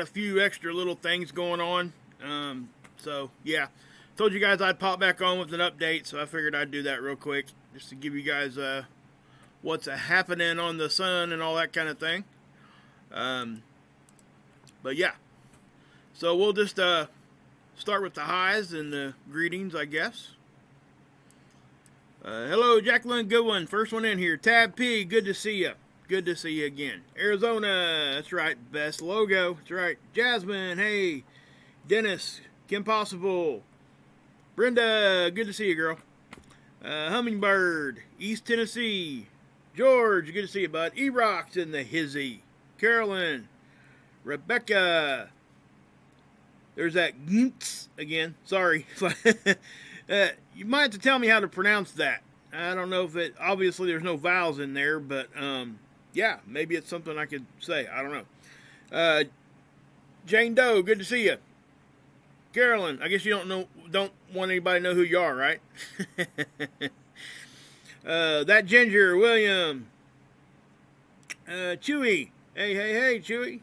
few extra little things going on. So yeah, told you guys I'd pop back on with an update, so I figured I'd do that real quick just to give you guys what's happening on the sun and all that kind of thing. But yeah, so we'll just start with the highs and the greetings, I guess. Hello, Jacqueline, good one. First one in here. Tab P, good to see you. Good to see you again. Arizona, that's right. Best logo, that's right. Jasmine, hey. Dennis, Kim Possible. Brenda, good to see you, girl. Hummingbird, East Tennessee. George, good to see you, bud. E-Rock's in the hizzy. Carolyn, Rebecca. There's that gints again. Sorry. You might have to tell me how to pronounce that. I don't know if it, obviously there's no vowels in there, but yeah, maybe it's something I could say. I don't know. Jane Doe, good to see you. Carolyn, I guess you don't want anybody to know who you are, right? That Ginger, William. Chewy, hey, Chewy.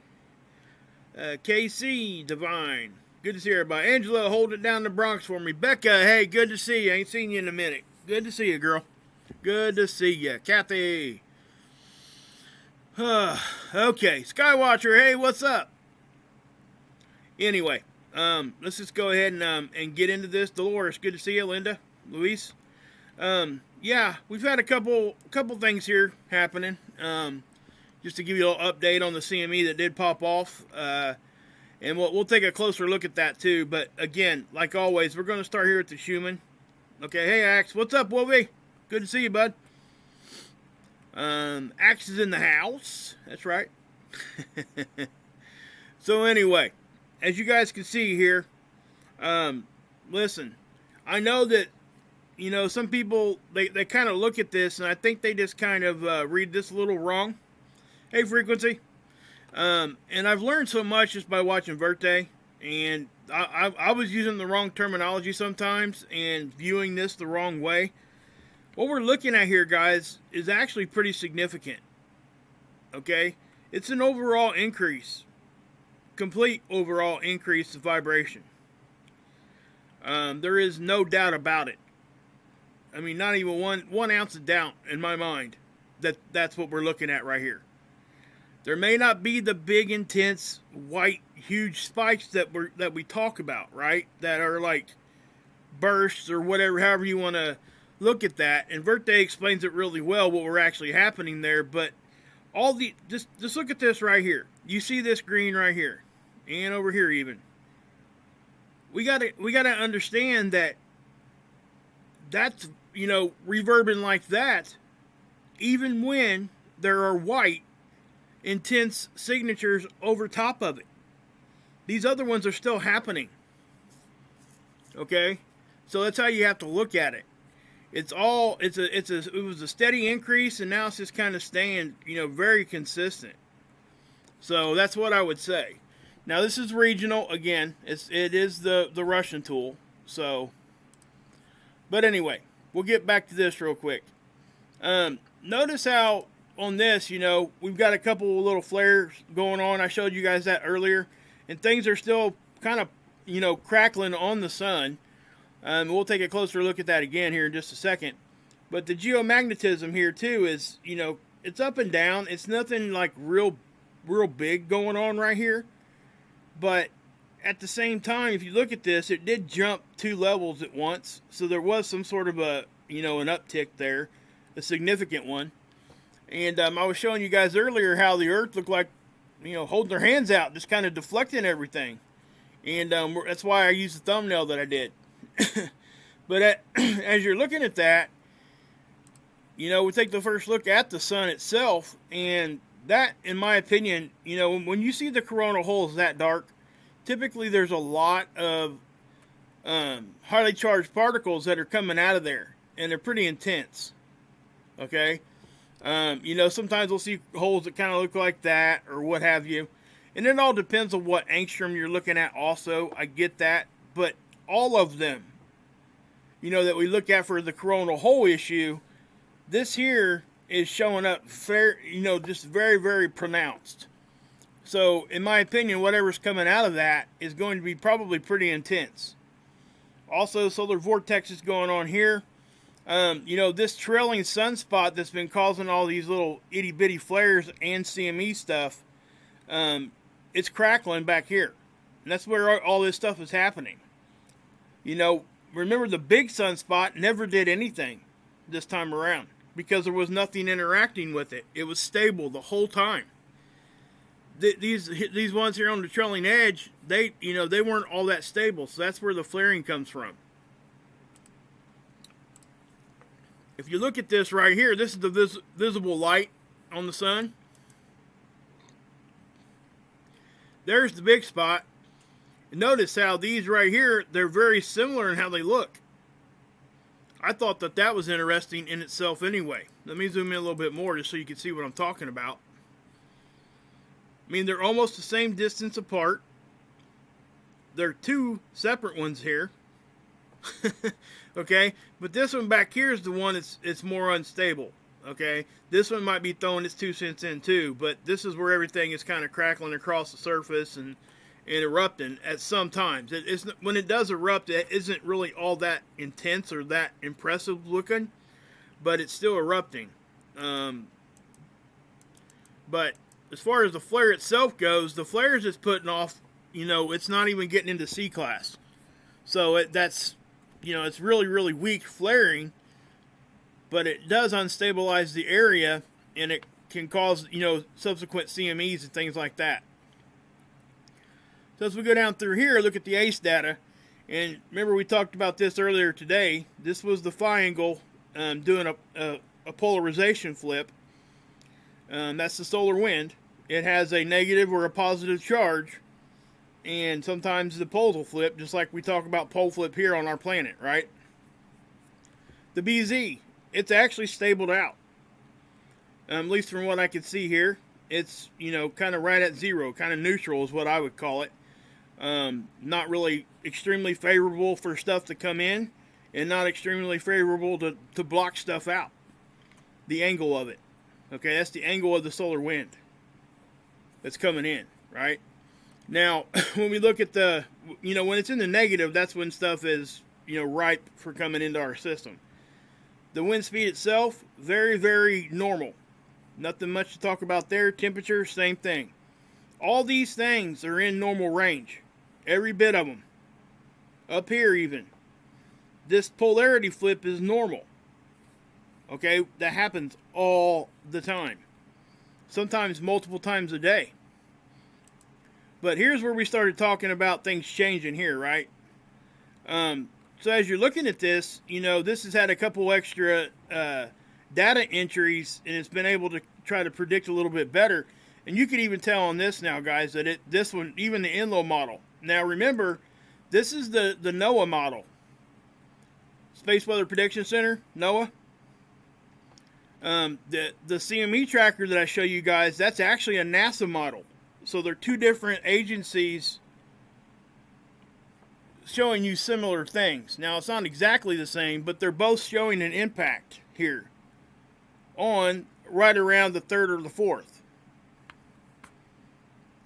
KC, Divine. Good to see everybody. Angela, hold it down the Bronx for me. Becca, hey, good to see you. Ain't seen you in a minute. Good to see you, girl. Good to see you. Kathy. Okay, Skywatcher, hey, what's up? Anyway, let's just go ahead and get into this. Dolores, good to see you. Linda, Luis. Yeah, we've had a couple things here happening. Just to give you a little update on the CME that did pop off. And we'll take a closer look at that too. But again, like always, we're going to start here at the Schumann. Okay, hey Axe, what's up, Wolvie? Good to see you, bud. Axe is in the house. That's right. So anyway, as you guys can see here, listen, I know that, you know, some people, they kind of look at this, and I think they just kind of read this a little wrong. Hey, Frequency. And I've learned so much just by watching Verte, and I was using the wrong terminology sometimes and viewing this the wrong way. What we're looking at here, guys, is actually pretty significant. Okay? It's an overall increase. Complete overall increase of vibration. There is no doubt about it. I mean, not even one ounce of doubt in my mind that that's what we're looking at right here. There may not be the big, intense, white, huge spikes that we talk about, right? That are like bursts or whatever, however you want to look at that. And Verte explains it really well, what were actually happening there. But all the just look at this right here. You see this green right here, and over here even. We gotta understand that that's, you know, reverbing like that, even when there are white, intense signatures over top of it. These other ones are still happening. Okay? So that's how you have to look at it. It was a steady increase, and now it's just kind of staying, you know, very consistent. So that's what I would say. Now this is regional again. It is the Russian tool. So, but anyway, we'll get back to this real quick. Notice how on this, you know, we've got a couple of little flares going on. I showed you guys that earlier, and things are still kind of, you know, crackling on the sun. We'll take a closer look at that again here in just a second. But the geomagnetism here too is, you know, it's up and down. It's nothing like real big going on right here. But at the same time, if you look at this, it did jump 2 levels at once. So there was some sort of a, you know, an uptick there, a significant one. And I was showing you guys earlier how the Earth looked like, you know, holding their hands out, just kind of deflecting everything. And that's why I used the thumbnail that I did. But as you're looking at that, you know, we take the first look at the sun itself. And that, in my opinion, you know, when you see the coronal holes that dark, typically there's a lot of highly charged particles that are coming out of there. And they're pretty intense. Okay? You know, sometimes we'll see holes that kind of look like that or what have you. And it all depends on what angstrom you're looking at also. I get that. But all of them, you know, that we look at for the coronal hole issue, this here is showing up fair, you know, just very, very pronounced. So, in my opinion, whatever's coming out of that is going to be probably pretty intense. Also, solar vortex is going on here. You know, this trailing sunspot that's been causing all these little itty bitty flares and CME stuff, it's crackling back here. And that's where all this stuff is happening. You know, remember the big sunspot never did anything this time around because there was nothing interacting with it. It was stable the whole time. These ones here on the trailing edge, they weren't all that stable, so that's where the flaring comes from. If you look at this right here, this is the visible light on the sun. There's the big spot. And notice how these right here, they're very similar in how they look. I thought that was interesting in itself anyway. Let me zoom in a little bit more just so you can see what I'm talking about. I mean, they're almost the same distance apart. They're two separate ones here. Okay, but this one back here is the one that's more unstable. Okay, this one might be throwing its 2 cents in too, but this is where everything is kind of crackling across the surface and erupting at some times. When it does erupt, it isn't really all that intense or that impressive looking, but it's still erupting. But as far as the flare itself goes, the flares it's putting off, you know, it's not even getting into C class. So that's, you know, it's really, really weak flaring, but it does unstabilize the area, and it can cause, you know, subsequent CMEs and things like that. So as we go down through here, look at the ACE data, and remember we talked about this earlier today. This was the phi angle doing a polarization flip. That's the solar wind. It has a negative or a positive charge, and sometimes the poles will flip, just like we talk about pole flip here on our planet, right? The BZ, it's actually stabled out. At least from what I can see here, it's, you know, kind of right at zero, kind of neutral is what I would call it. Not really extremely favorable for stuff to come in, and not extremely favorable to block stuff out. The angle of it. Okay, that's the angle of the solar wind that's coming in, right? Now, when we look at the, you know, when it's in the negative, that's when stuff is, you know, ripe for coming into our system. The wind speed itself, very, very normal. Nothing much to talk about there. Temperature, same thing. All these things are in normal range. Every bit of them. Up here even. This polarity flip is normal. Okay, that happens all the time. Sometimes multiple times a day. But here's where we started talking about things changing here, right? So as you're looking at this, you know, this has had a couple extra data entries, and it's been able to try to predict a little bit better. And you can even tell on this now, guys, that this one, even the Enlo model. Now remember, this is the NOAA model. Space Weather Prediction Center, NOAA. The CME tracker that I show you guys, that's actually a NASA model. So they're two different agencies showing you similar things. Now, it's not exactly the same, but they're both showing an impact here on right around the 3rd or the 4th.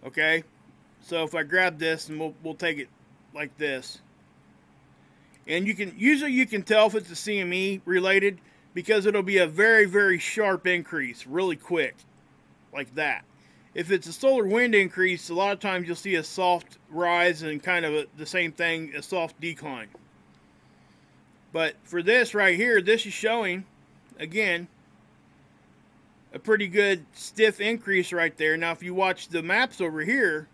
Okay? So if I grab this, and we'll take it like this. And usually you can tell if it's a CME related, because it'll be a very, very sharp increase really quick, like that. If it's a solar wind increase, a lot of times you'll see a soft rise and kind of the same thing, a soft decline. But for this right here, this is showing, again, a pretty good stiff increase right there. Now, if you watch the maps over here,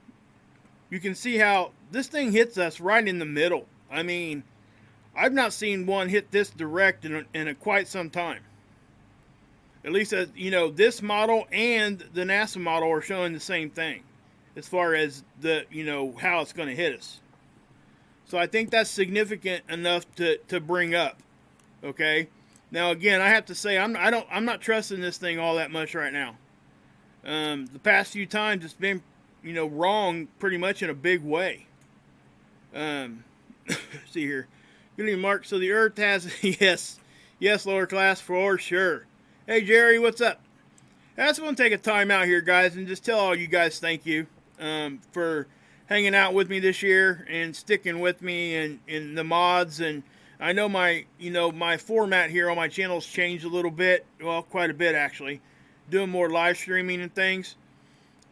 you can see how this thing hits us right in the middle. I mean, I've not seen one hit this direct in quite some time. At least, you know, this model and the NASA model are showing the same thing as far as the, you know, how it's going to hit us. So I think that's significant enough to bring up. Okay. Now again, I have to say I'm not trusting this thing all that much right now. The past few times it's been, you know, wrong pretty much in a big way. See here. Good evening, Mark. So the Earth has yes, lower class for sure. Hey, Jerry, what's up? I just want to take a time out here, guys, and just tell all you guys thank you. for hanging out with me this year and sticking with me and in the mods. And I know my format here on my channel's changed a little bit, well, quite a bit actually, doing more live streaming and things.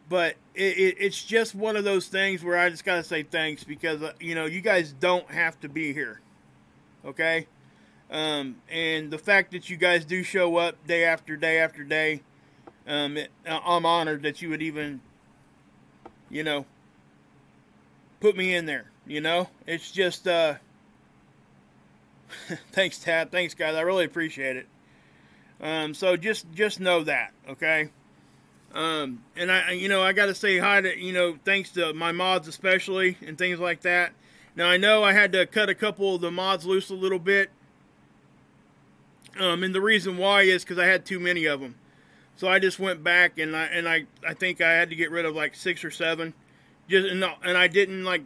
But it's just one of those things where I just gotta say thanks, because you guys don't have to be here, okay? And the fact that you guys do show up day after day after day, I'm honored that you would even, put me in there. It's just thanks, Tab. Thanks, guys. I really appreciate it. So just know that, okay? And I got to say hi to, thanks to my mods especially and things like that. Now I know I had to cut a couple of the mods loose a little bit. And the reason why is because I had too many of them. So I just went back and I think I had to get rid of like 6 or 7. And I didn't like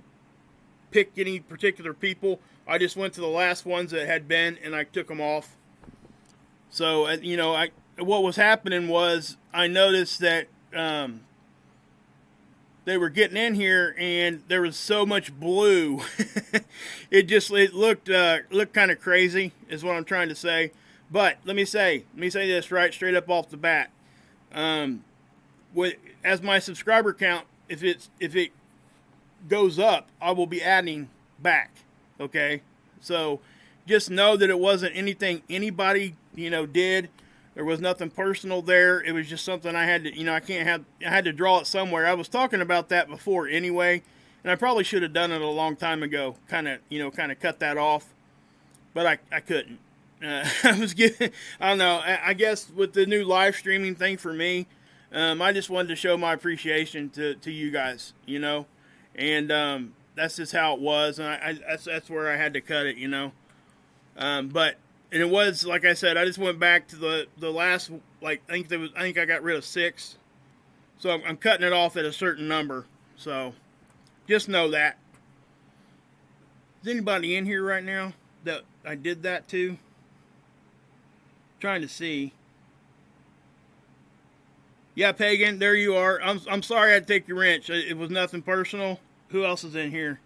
pick any particular people. I just went to the last ones that had been and I took them off. So what was happening was I noticed that they were getting in here and there was so much blue. it looked kind of crazy is what I'm trying to say. But let me say this right straight up off the bat. As my subscriber count, if it goes up, I will be adding back. Okay, so just know that it wasn't anything anybody did. There was nothing personal there. It was just something I had to I had to draw it somewhere. I was talking about that before anyway, and I probably should have done it a long time ago. Kind of cut that off, but I couldn't. I don't know. I guess with the new live streaming thing for me, I just wanted to show my appreciation to you guys, and that's just how it was, and that's where I had to cut it, but it was like I said, I just went back to the last, like I think I got rid of 6, so I'm cutting it off at a certain number. So just know that. Is anybody in here right now that I did that to? Trying to see. Yeah, Pagan, there you are. I'm sorry I had to take your wrench. It was nothing personal. Who else is in here?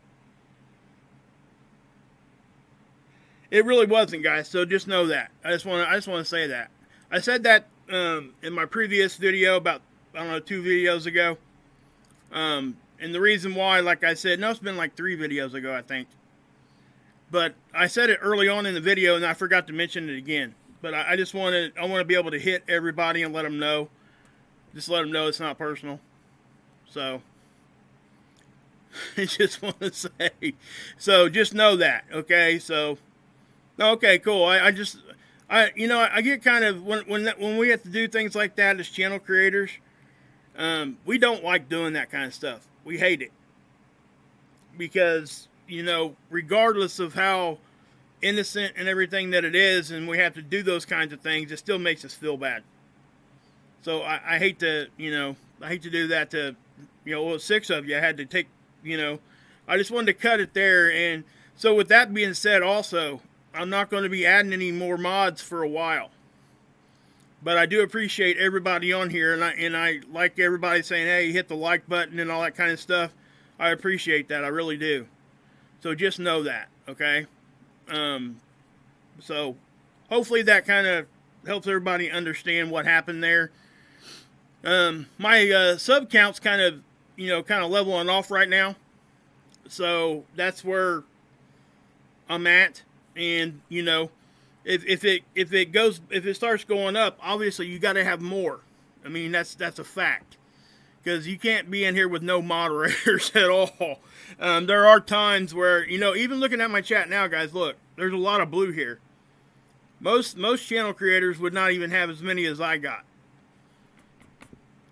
It really wasn't, guys. So just know that. I just want to say that. I said that in my previous video about 2 videos ago. And the reason why, like I said, no, it's been like 3 videos ago, I think. But I said it early on in the video, and I forgot to mention it again. But I want to be able to hit everybody and let them know. Just let them know it's not personal. So I just want to say. So just know that, okay? So okay, cool. I get kind of when we have to do things like that as channel creators, we don't like doing that kind of stuff. We hate it because regardless of how innocent and everything that it is, and we have to do those kinds of things, it still makes us feel bad. So I hate to do that to 6 of you. I had to take I just wanted to cut it there. And so with that being said, also I'm not going to be adding any more mods for a while. But I do appreciate everybody on here, and I like everybody saying, hey, hit the like button and all that kind of stuff. I appreciate that. I really do. So just know that, okay? So hopefully that kind of helps everybody understand what happened there. My sub count's kind of leveling off right now. So that's where I'm at. And if it starts going up, obviously you got to have more. I mean, that's a fact, because you can't be in here with no moderators at all. There are times where even looking at my chat now, guys, look, there's a lot of blue here. Most channel creators would not even have as many as I got.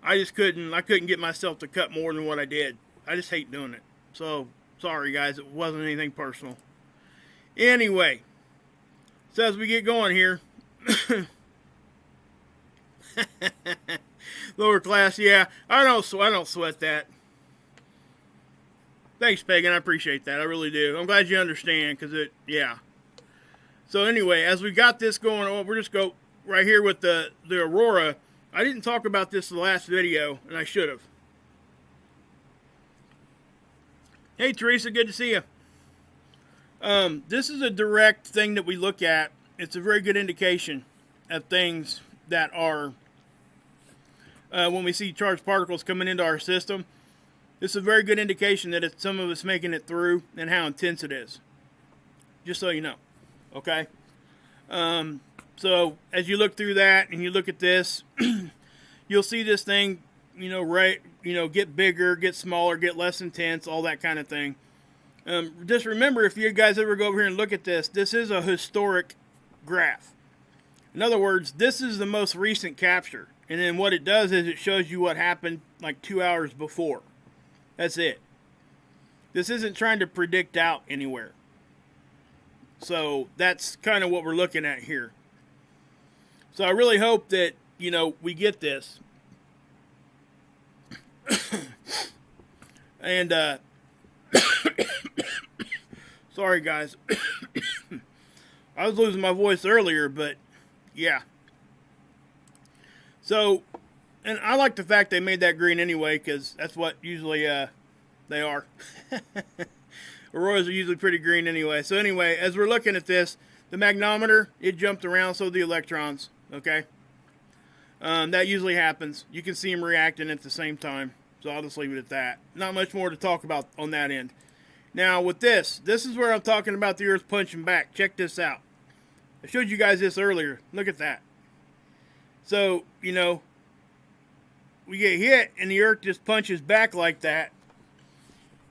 I couldn't get myself to cut more than what I did. I just hate doing it. So sorry, guys, it wasn't anything personal. Anyway, so as we get going here, lower class, yeah, I don't sweat that. Thanks, Pagan, I appreciate that, I really do. I'm glad you understand, yeah. So anyway, as we got this going on, we're just go right here with the Aurora. I didn't talk about this in the last video, and I should have. Hey, Teresa, good to see you. This is a direct thing that we look at. It's a very good indication of things that are, when we see charged particles coming into our system, this is a very good indication that it's some of us making it through and how intense it is. Just so you know. Okay? So, as you look through that and you look at this, you'll see this thing, get bigger, get smaller, get less intense, all that kind of thing. Just remember, if you guys ever go over here and look at this, this is a historic graph. In other words, this is the most recent capture. And then what it does is it shows you what happened like 2 hours before. That's it. This isn't trying to predict out anywhere. So that's kind of what we're looking at here. So I really hope that, we get this. And, sorry guys. I was losing my voice earlier, but yeah. So, and I like the fact they made that green anyway, because that's what usually they are. Auroras are usually pretty green anyway. So anyway, as we're looking at this, the magnometer, it jumped around, so the electrons, okay? That usually happens. You can see them reacting at the same time. So I'll just leave it at that. Not much more to talk about on that end. Now with this is where I'm talking about the Earth punching back. Check this out. I showed you guys this earlier. Look at that. So, we get hit and the Earth just punches back like that.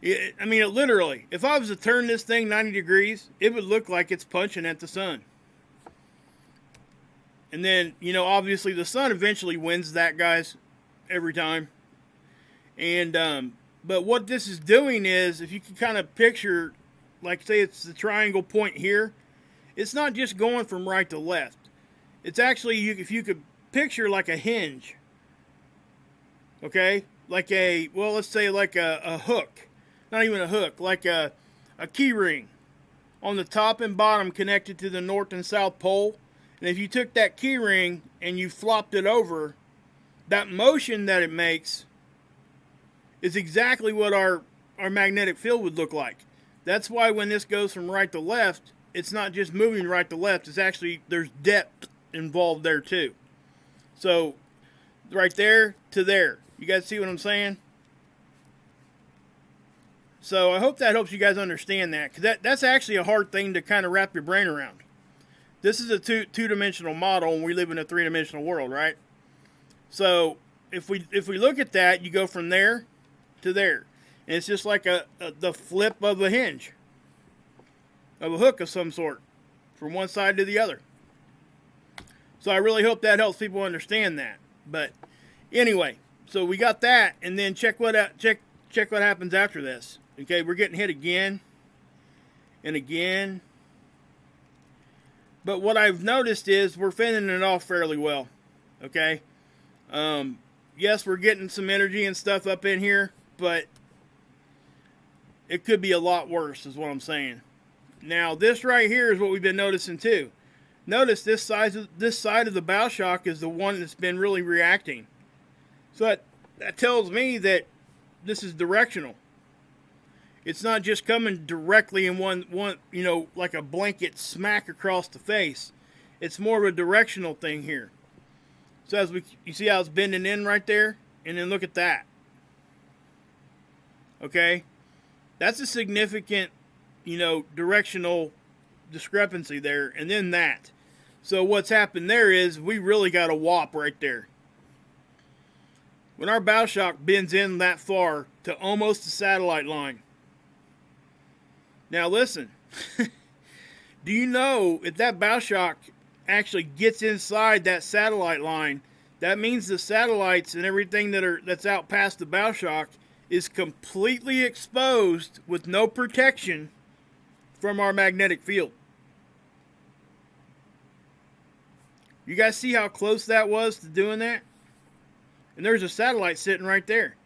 It literally, if I was to turn this thing 90 degrees, it would look like it's punching at the sun. And then, obviously the sun eventually wins that, guys, every time. And, but what this is doing is, if you can kind of picture, like say it's the triangle point here, it's not just going from right to left. It's actually, if you could picture like a hinge, okay? Like let's say like a hook. Not even a hook, like a key ring on the top and bottom connected to the North and South Pole. And if you took that key ring and you flopped it over, that motion that it makes is exactly what our magnetic field would look like. That's why when this goes from right to left, it's not just moving right to left. It's actually, there's depth involved there too. So, right there to there. You guys see what I'm saying? So, I hope that helps you guys understand that. Because that's actually a hard thing to kind of wrap your brain around. This is a two-dimensional model and we live in a three-dimensional world, right? So, if we look at that, you go from there to there. And it's just like the flip of a hinge. Of a hook of some sort. From one side to the other. So I really hope that helps people understand that. But anyway, so we got that, and then check what happens after this. Okay, we're getting hit again and again. But what I've noticed is we're fending it off fairly well. Okay? Yes, we're getting some energy and stuff up in here, but it could be a lot worse is what I'm saying. Now, this right here is what we've been noticing too. Notice this side of the bow shock is the one that's been really reacting. So that tells me that this is directional. It's not just coming directly in one like a blanket smack across the face. It's more of a directional thing here. So you see how it's bending in right there? And then look at that. Okay? That's a significant, directional discrepancy there. And then that. So what's happened there is we really got a whop right there. When our bow shock bends in that far to almost the satellite line. Now listen. Do you know if that bow shock actually gets inside that satellite line, that means the satellites and everything that's out past the bow shock is completely exposed with no protection from our magnetic field. You guys see how close that was to doing that? And there's a satellite sitting right there.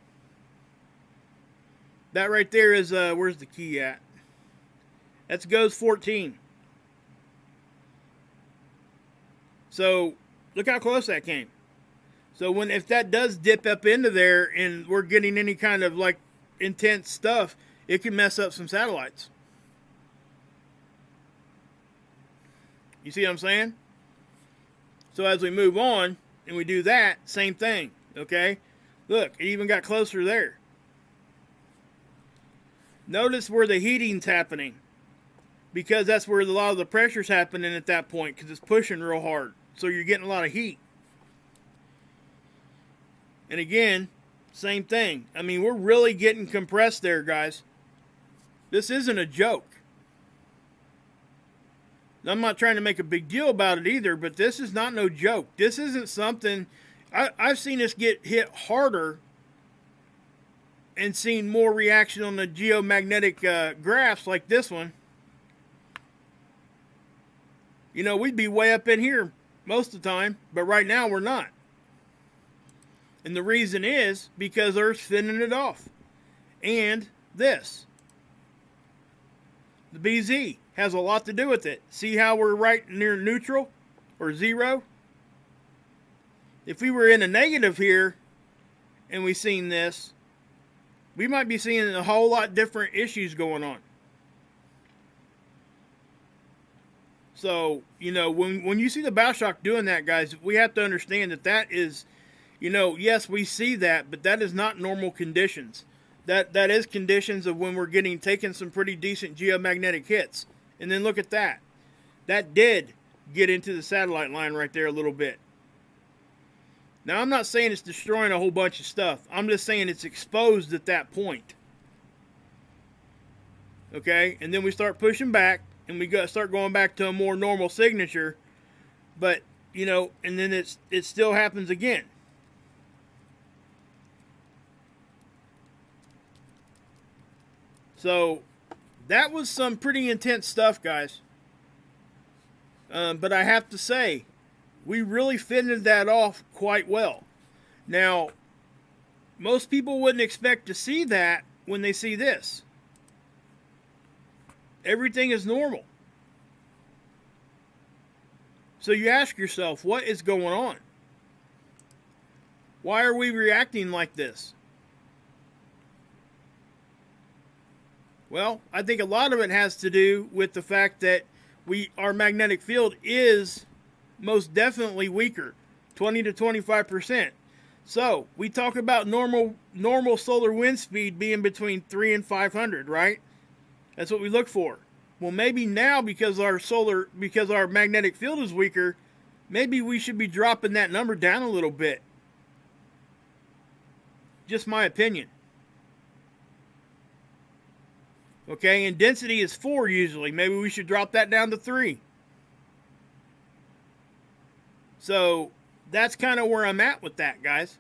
That right there is, where's the key at? That's GOES 14. So, look how close that came. So, if that does dip up into there and we're getting any kind of, like, intense stuff, it can mess up some satellites. You see what I'm saying? So as we move on and we do that, same thing, okay? Look, it even got closer there. Notice where the heating's happening, because that's where a lot of the pressure's happening at that point, because it's pushing real hard. So you're getting a lot of heat. And again, same thing. I mean, we're really getting compressed there, guys. This isn't a joke. I'm not trying to make a big deal about it either, but this is not no joke. This isn't something... I've seen us get hit harder and seen more reaction on the geomagnetic graphs like this one. You know, we'd be way up in here most of the time, but right now we're not. And the reason is because Earth's thinning it off. And this. The BZ has a lot to do with it. See how we're right near neutral or zero? If we were in a negative here and we seen this, we might be seeing a whole lot different issues going on. So, you know, when you see the bow shock doing that, guys, we have to understand that that is, you know, yes, we see that, but that is not normal conditions. That is conditions of when we're taking some pretty decent geomagnetic hits. And then look at that. That did get into the satellite line right there a little bit. Now, I'm not saying it's destroying a whole bunch of stuff. I'm just saying it's exposed at that point. Okay? And then we start pushing back, and we start going back to a more normal signature. But, you know, and then it still happens again. So, that was some pretty intense stuff, guys. But I have to say, we really fended that off quite well. Now, most people wouldn't expect to see that when they see this. Everything is normal. So you ask yourself, what is going on? Why are we reacting like this? Well, I think a lot of it has to do with the fact that our magnetic field is most definitely weaker, 20 to 25%. So, we talk about normal solar wind speed being between 3 and 500, right? That's what we look for. Well, maybe now because our magnetic field is weaker, maybe we should be dropping that number down a little bit. Just my opinion. Okay, and density is 4 usually. Maybe we should drop that down to 3. So, that's kind of where I'm at with that, guys.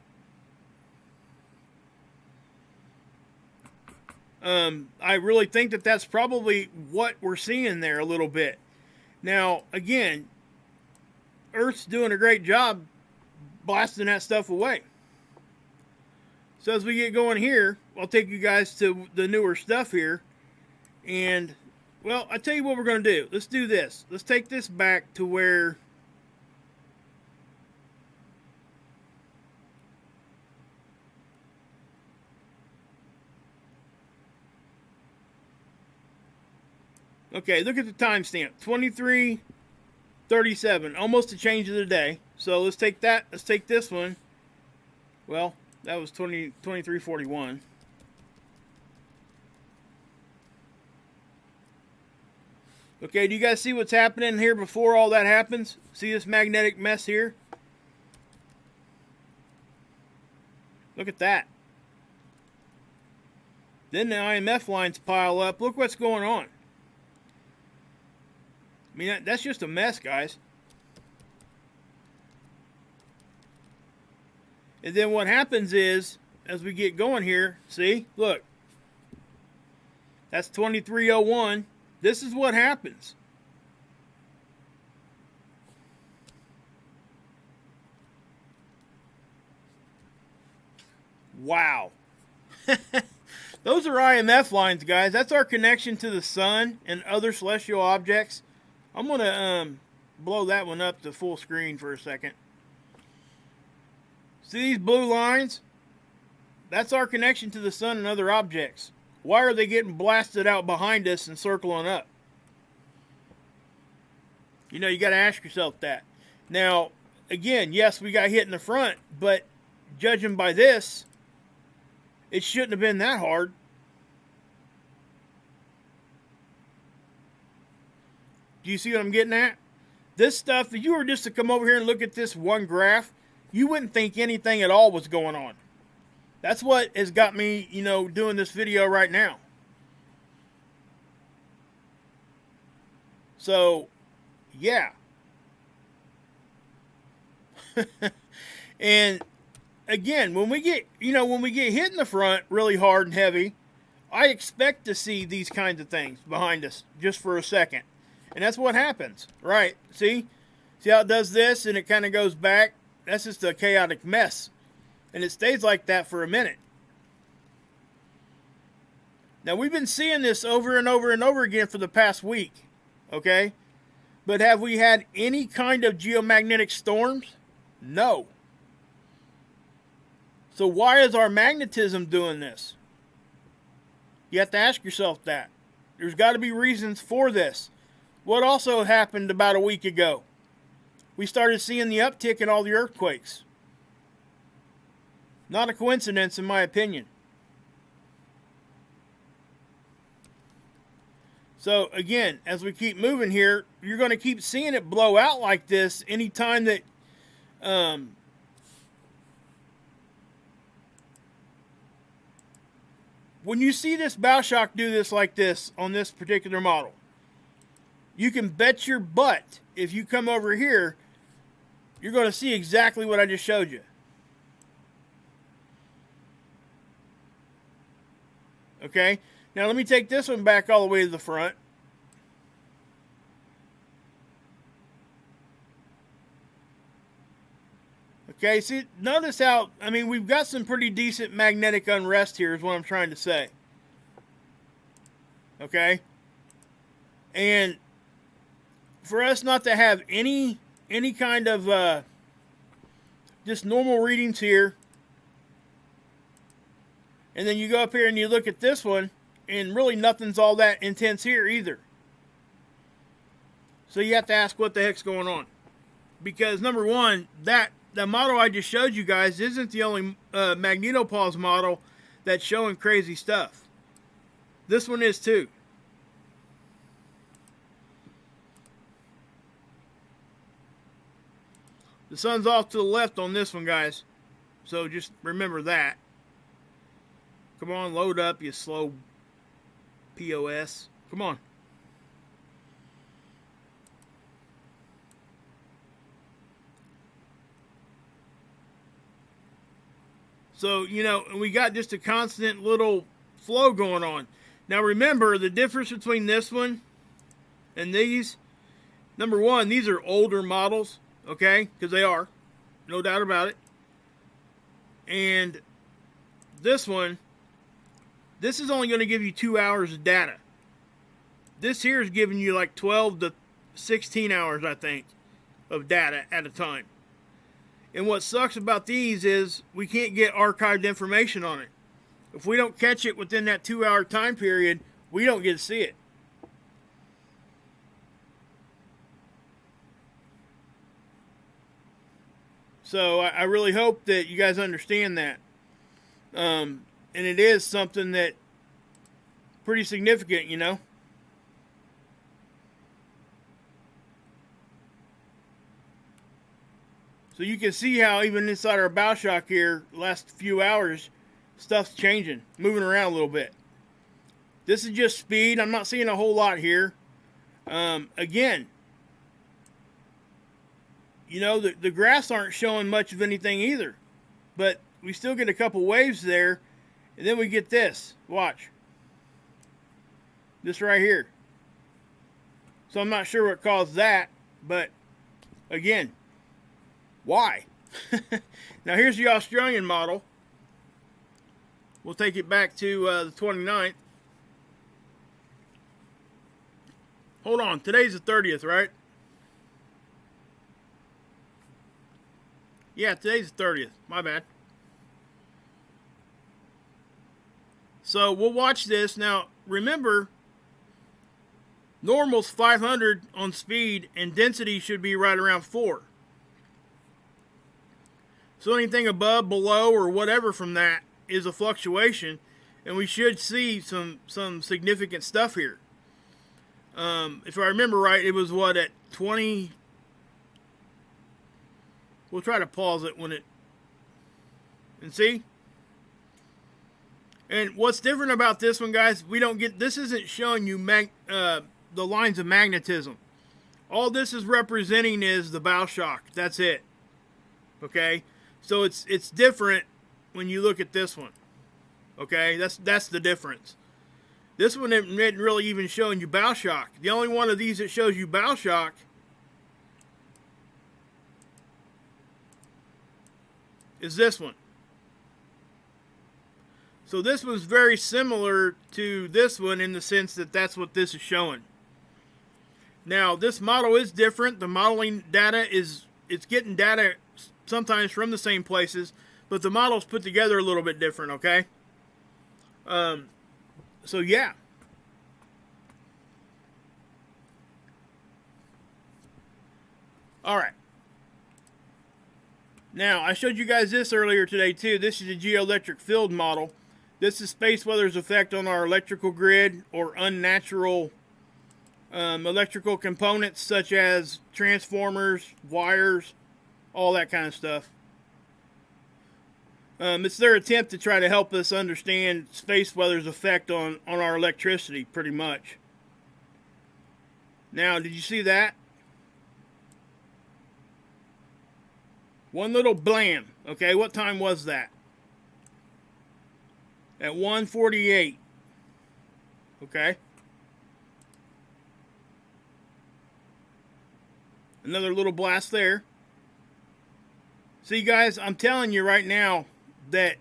I really think that that's probably what we're seeing there a little bit. Now, again, Earth's doing a great job blasting that stuff away. So as we get going here, I'll take you guys to the newer stuff here. And, well, I'll tell you what we're going to do. Let's do this. Let's take this back to where... Okay, look at the timestamp. 23:37. Almost a change of the day. So let's take that. Let's take this one. Well, that was 23:41. Okay, do you guys see what's happening here before all that happens? See this magnetic mess here? Look at that. Then the IMF lines pile up. Look what's going on. I mean, that's just a mess, guys. And then what happens is, as we get going here, see, look. That's 23:01. This is what happens. Wow. Those are IMF lines, guys. That's our connection to the sun and other celestial objects. I'm going to blow that one up to full screen for a second. See these blue lines? That's our connection to the sun and other objects. Why are they getting blasted out behind us and circling up? You know, you got to ask yourself that. Now, again, yes, we got hit in the front, but judging by this, it shouldn't have been that hard. Do you see what I'm getting at? This stuff, if you were just to come over here and look at this one graph, you wouldn't think anything at all was going on. That's what has got me, you know, doing this video right now. So, yeah. And again, when we get, when we get hit in the front really hard and heavy, I expect to see these kinds of things behind us just for a second. And that's what happens, right? See how it does this and it kind of goes back? That's just a chaotic mess. And it stays like that for a minute. Now, we've been seeing this over and over and over again for the past week, okay? But have we had any kind of geomagnetic storms? No. So why is our magnetism doing this? You have to ask yourself that. There's got to be reasons for this. What also happened about a week ago? We started seeing the uptick in all the earthquakes. Not a coincidence, in my opinion. So, again, as we keep moving here, you're going to keep seeing it blow out like this anytime that when you see this bow shock do this like this on this particular model, you can bet your butt if you come over here, you're going to see exactly what I just showed you. Okay, now let me take this one back all the way to the front. Okay, see, notice how, I mean, we've got some pretty decent magnetic unrest here is what I'm trying to say. Okay? And for us not to have any kind of just normal readings here, and then you go up here and you look at this one, and really nothing's all that intense here either. So you have to ask what the heck's going on. Because number one, the model I just showed you guys isn't the only magnetopause model that's showing crazy stuff. This one is too. The sun's off to the left on this one, guys. So just remember that. Come on, load up, you slow POS. Come on. So, we got just a constant little flow going on. Now, remember, the difference between this one and these, number one, these are older models, okay? Because they are. No doubt about it. And this one, this is only going to give you 2 hours of data. This here is giving you like 12 to 16 hours, I think, of data at a time. And what sucks about these is we can't get archived information on it. If we don't catch it within that 2 hour time period, we don't get to see it. So I really hope that you guys understand that. And it is something that pretty significant, So you can see how even inside our bow shock here, last few hours, stuff's changing, moving around a little bit. This is just speed. I'm not seeing a whole lot here. Again, the graphs aren't showing much of anything either. But we still get a couple waves there. And then we get this. Watch. This right here. So I'm not sure what caused that. But, again, why? Now here's the Australian model. We'll take it back to the 29th. Hold on, today's the 30th, right? Yeah, today's the 30th. My bad. So we'll watch this. Now, remember, normal's 500 on speed, and density should be right around 4. So anything above, below, or whatever from that is a fluctuation, and we should see some significant stuff here. If I remember right, it was what, at 20... We'll try to pause it when it... And see? And what's different about this one, guys, we don't get... This isn't showing you the lines of magnetism. All this is representing is the bow shock. That's it. Okay? So it's different when you look at this one. Okay? That's the difference. This one isn't really even showing you bow shock. The only one of these that shows you bow shock is this one. So this one's very similar to this one in the sense that that's what this is showing. Now, this model is different. The modeling data it's getting data sometimes from the same places, but the model's put together a little bit different, okay? So yeah. All right. Now, I showed you guys this earlier today too. This is a geoelectric field model. This is space weather's effect on our electrical grid or unnatural electrical components such as transformers, wires, all that kind of stuff. It's their attempt to try to help us understand space weather's effect on our electricity, pretty much. Now, did you see that? One little blam. Okay, what time was that? At 1:48. Okay. Another little blast there. See, guys, I'm telling you right now that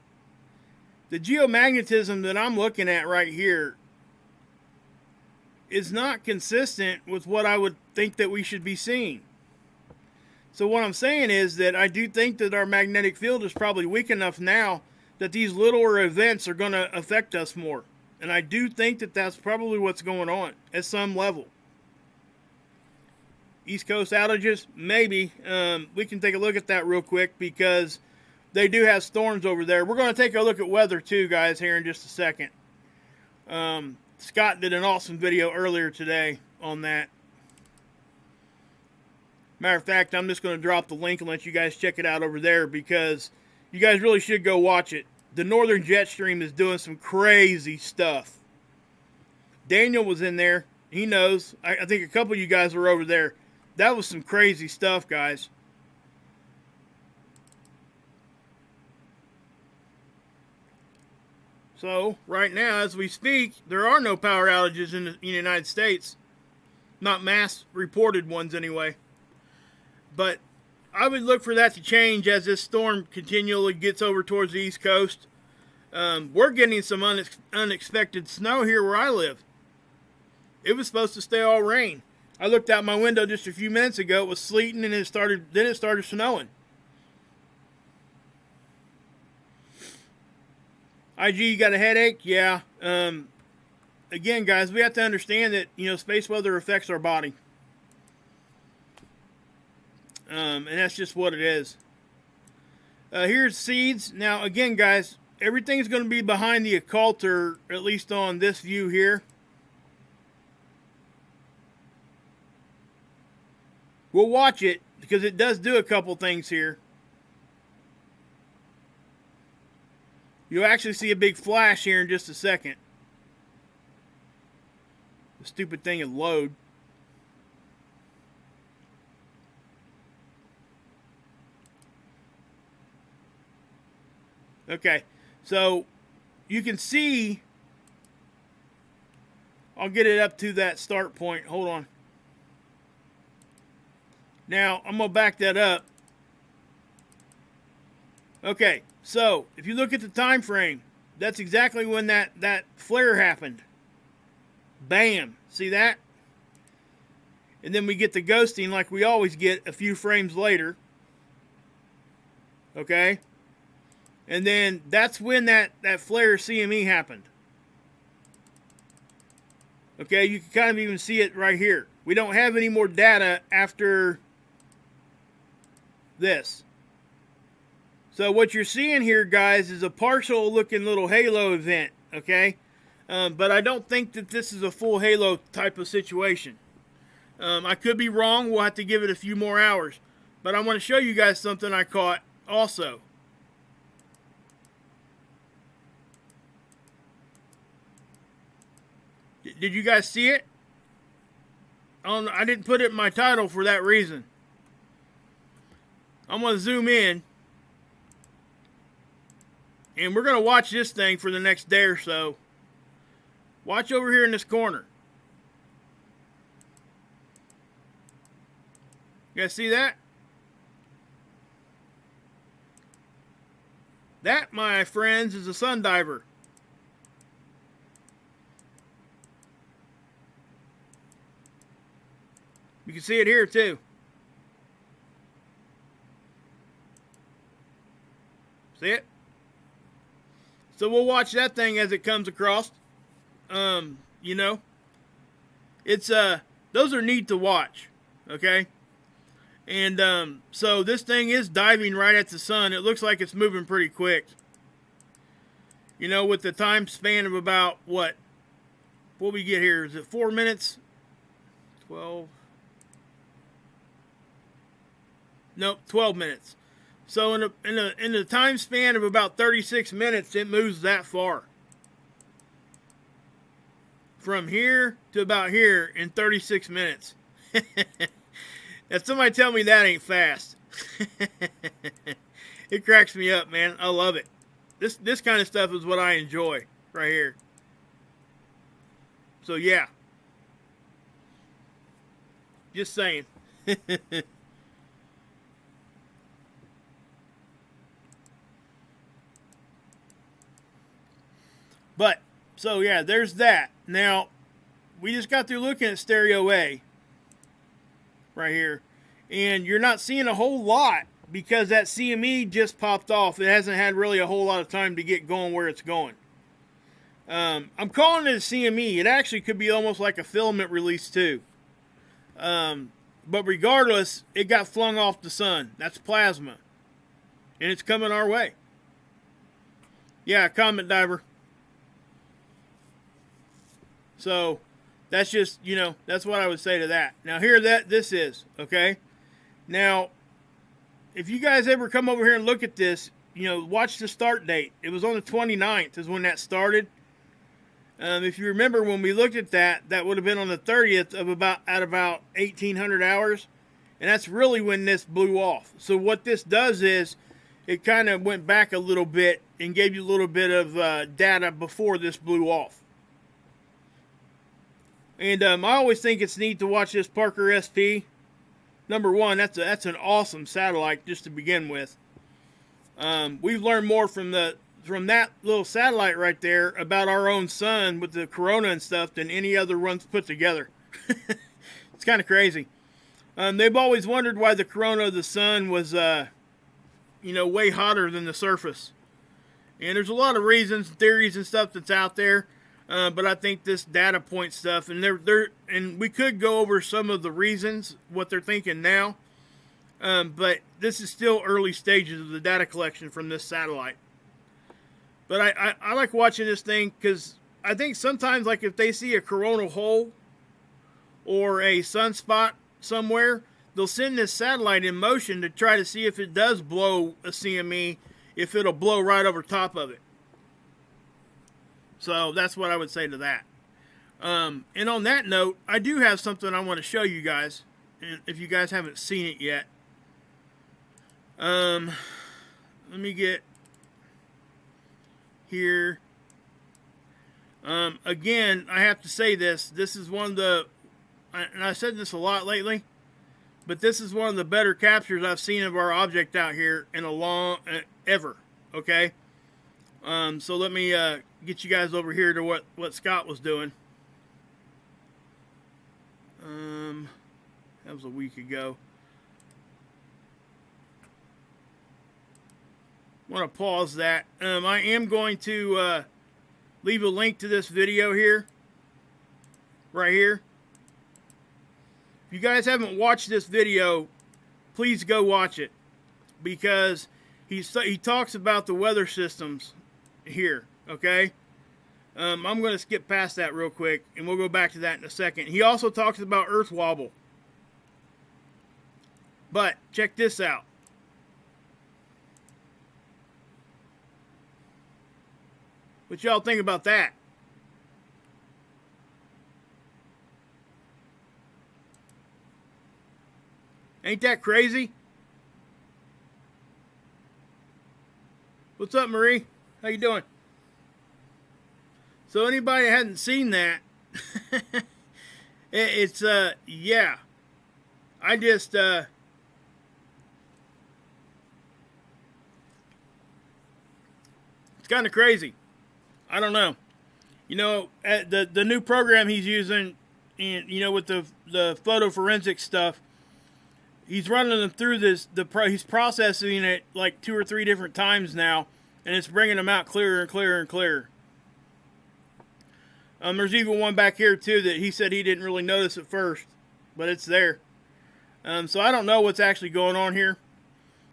the geomagnetism that I'm looking at right here is not consistent with what I would think that we should be seeing. So what I'm saying is that I do think that our magnetic field is probably weak enough now that these littler events are going to affect us more. And I do think that that's probably what's going on at some level. East Coast outages? Maybe. We can take a look at that real quick because they do have storms over there. We're going to take a look at weather too, guys, here in just a second. Scott did an awesome video earlier today on that. Matter of fact, I'm just going to drop the link and let you guys check it out over there because you guys really should go watch it. The Northern Jet Stream is doing some crazy stuff. Daniel was in there. He knows. I think a couple of you guys were over there. That was some crazy stuff, guys. So, right now, as we speak, there are no power outages in the United States. Not mass reported ones, anyway. But I would look for that to change as this storm continually gets over towards the East Coast. We're getting some unexpected snow here where I live. It was supposed to stay all rain. I looked out my window just a few minutes ago. It was sleeting and it started snowing. IG, you got a headache? Yeah. Again, guys, we have to understand that, space weather affects our body. And that's just what it is. Here's seeds. Now, again, guys, everything's going to be behind the occulter, at least on this view here. We'll watch it because it does do a couple things here. You'll actually see a big flash here in just a second. The stupid thing is load. Okay, so you can see, I'll get it up to that start point. Hold on. Now, I'm going to back that up. Okay, so if you look at the time frame, that's exactly when that flare happened. Bam. See that? And then we get the ghosting like we always get a few frames later. Okay? And then that's when that flare CME happened. Okay, you can kind of even see it right here. We don't have any more data after this. So what you're seeing here, guys, is a partial looking little halo event, okay? But I don't think that this is a full halo type of situation. I could be wrong. We'll have to give it a few more hours. But I want to show you guys something I caught also. Did you guys see it? I didn't put it in my title for that reason. I'm going to zoom in. And we're going to watch this thing for the next day or so. Watch over here in this corner. You guys see that? That, my friends, is a sun diver. You can see it here too. See it? So we'll watch that thing as it comes across. You know, it's those are neat to watch. Okay, and so this thing is diving right at the sun. It looks like it's moving pretty quick. You know, with the time span of about what we get here? Is it 4 minutes? 12. Nope, 12 minutes. So in the time span of about 36 minutes, it moves that far. From here to about here in 36 minutes. If somebody tell me that ain't fast. It cracks me up, man. I love it. This kind of stuff is what I enjoy right here. So yeah. Just saying. But, so yeah, there's that. Now, we just got through looking at stereo A. Right here. And you're not seeing a whole lot because that CME just popped off. It hasn't had really a whole lot of time to get going where it's going. I'm calling it a CME. It actually could be almost like a filament release too. But regardless, it got flung off the sun. That's plasma. And it's coming our way. Yeah, comet diver. So, that's just, you know, that's what I would say to that. Now, here this is, okay? Now, if you guys ever come over here and look at this, you know, watch the start date. It was on the 29th is when that started. If you remember when we looked at that, that would have been on the 30th of about 1800 hours. And that's really when this blew off. So what this does is it kind of went back a little bit and gave you a little bit of data before this blew off. And I always think it's neat to watch this Parker SP. Number one, that's an awesome satellite just to begin with. We've learned more from that little satellite right there about our own sun with the corona and stuff than any other ones put together. It's kind of crazy. They've always wondered why the corona of the sun was, you know, way hotter than the surface. And there's a lot of reasons, theories, and stuff that's out there. But I think this data point stuff, and and we could go over some of the reasons, what they're thinking now. But this is still early stages of the data collection from this satellite. But I like watching this thing because I think sometimes, like if they see a coronal hole or a sunspot somewhere, they'll send this satellite in motion to try to see if it does blow a CME, if it'll blow right over top of it. So that's what I would say to that. And on that note, I do have something I want to show you guys, if you guys haven't seen it yet. Let me get here. Again, I have to say this. This is one of the, and I said this a lot lately, but this is one of the better captures I've seen of our object out here in a long, ever. Okay? So let me get you guys over here to what Scott was doing. That was a week ago. I want to pause that. I am going to leave a link to this video here. right here. If you guys haven't watched this video, please go watch it, because he talks about the weather systems here, okay? I'm going to skip past that real quick, and we'll go back to that in a second. He also talks about Earth wobble. But check this out. What y'all think about that? Ain't that crazy? What's up, Marie? How you doing? So anybody that hadn't seen that, it's yeah. I just it's kind of crazy. I don't know. You know, the new program he's using, and you know, with the photo forensic stuff, he's running them through this. He's processing it like 2 or 3 different times now, and it's bringing them out clearer and clearer and clearer. There's even one back here too that he said he didn't really notice at first, but it's there. So I don't know what's actually going on here.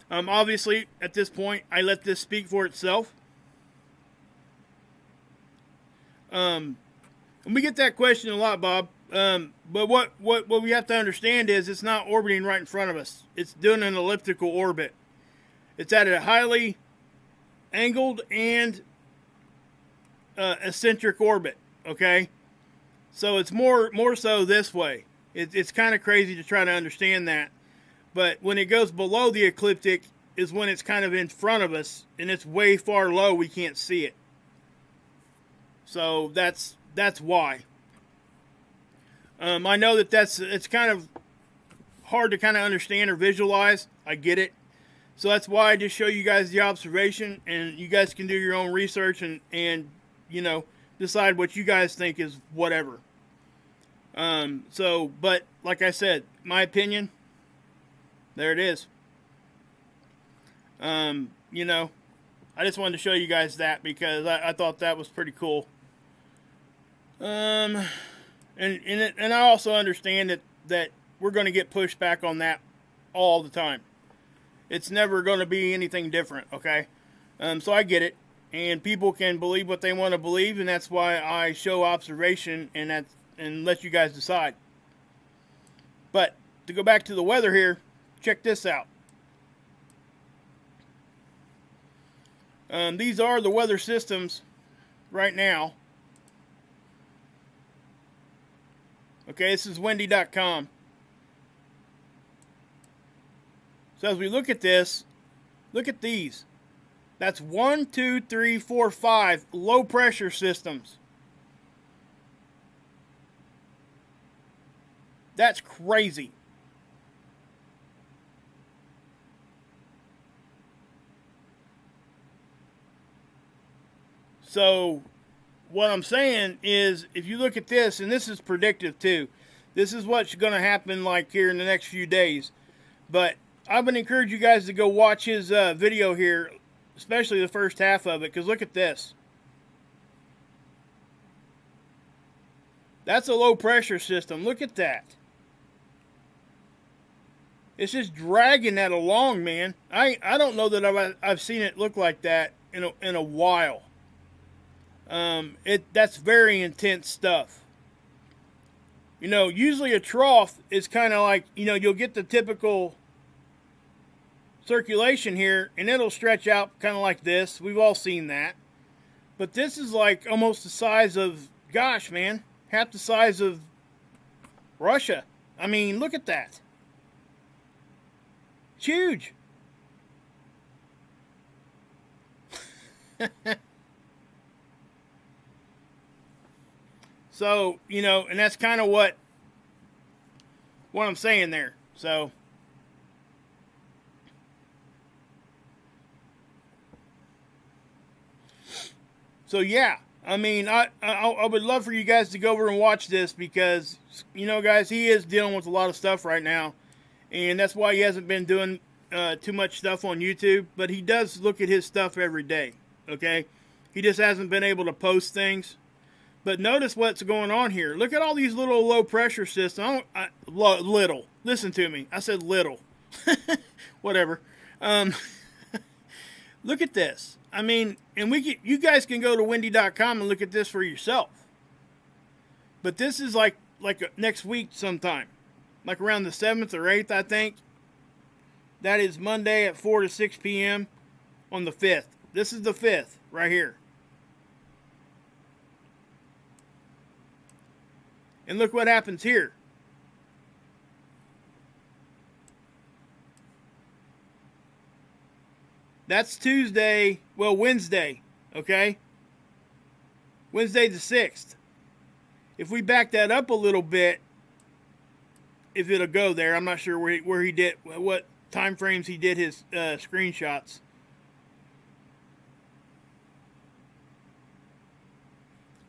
Obviously, at this point, I let this speak for itself. And we get that question a lot, Bob. But what we have to understand is it's not orbiting right in front of us. It's doing an elliptical orbit. It's at a highly angled and eccentric orbit. Okay, so it's more so this way. It's kind of crazy to try to understand that, but when it goes below the ecliptic is when it's kind of in front of us, and it's way far low. We can't see it. So that's why. I know it's kind of hard to kind of understand or visualize. I get it. So that's why I just show you guys the observation, and you guys can do your own research and you know, decide what you guys think is whatever. But like I said, my opinion, there it is. You know, I just wanted to show you guys that because I thought that was pretty cool. And I also understand that we're going to get pushed back on that all the time. It's never going to be anything different, okay? So I get it. And people can believe what they want to believe, and that's why I show observation and let you guys decide. But to go back to the weather here, check this out. These are the weather systems right now. Okay, this is windy.com. So as we look at this, look at these. That's 1, 2, 3, 4, 5 low pressure systems. That's crazy. So what I'm saying is, if you look at this, and this is predictive too, this is what's going to happen like here in the next few days. But I would encourage you guys to go watch his video here, especially the first half of it, because look at this. That's a low pressure system. Look at that. It's just dragging that along, man. I don't know that I've seen it look like that in a while. That's very intense stuff. You know, usually a trough is kind of like, you know, you'll get the typical circulation here, and it'll stretch out kind of like this. We've all seen that. But this is like almost the size of, gosh, man, half the size of Russia. I mean, look at that. It's huge. So, you know, and that's kind of what I'm saying there. So yeah, I mean, I would love for you guys to go over and watch this because, you know, guys, he is dealing with a lot of stuff right now, and that's why he hasn't been doing too much stuff on YouTube, but he does look at his stuff every day, okay? He just hasn't been able to post things, But notice what's going on here. Look at all these little low pressure systems. Little. Listen to me. I said little. Whatever. Look at this. I mean, and you guys can go to windy.com and look at this for yourself. But this is like next week sometime. Like around the 7th or 8th, I think. That is Monday at 4 to 6 p.m. on the 5th. This is the 5th right here. And look what happens here. That's Tuesday, well, Wednesday, okay? Wednesday the 6th. If we back that up a little bit, if it'll go there, I'm not sure where he did, what time frames he did his screenshots.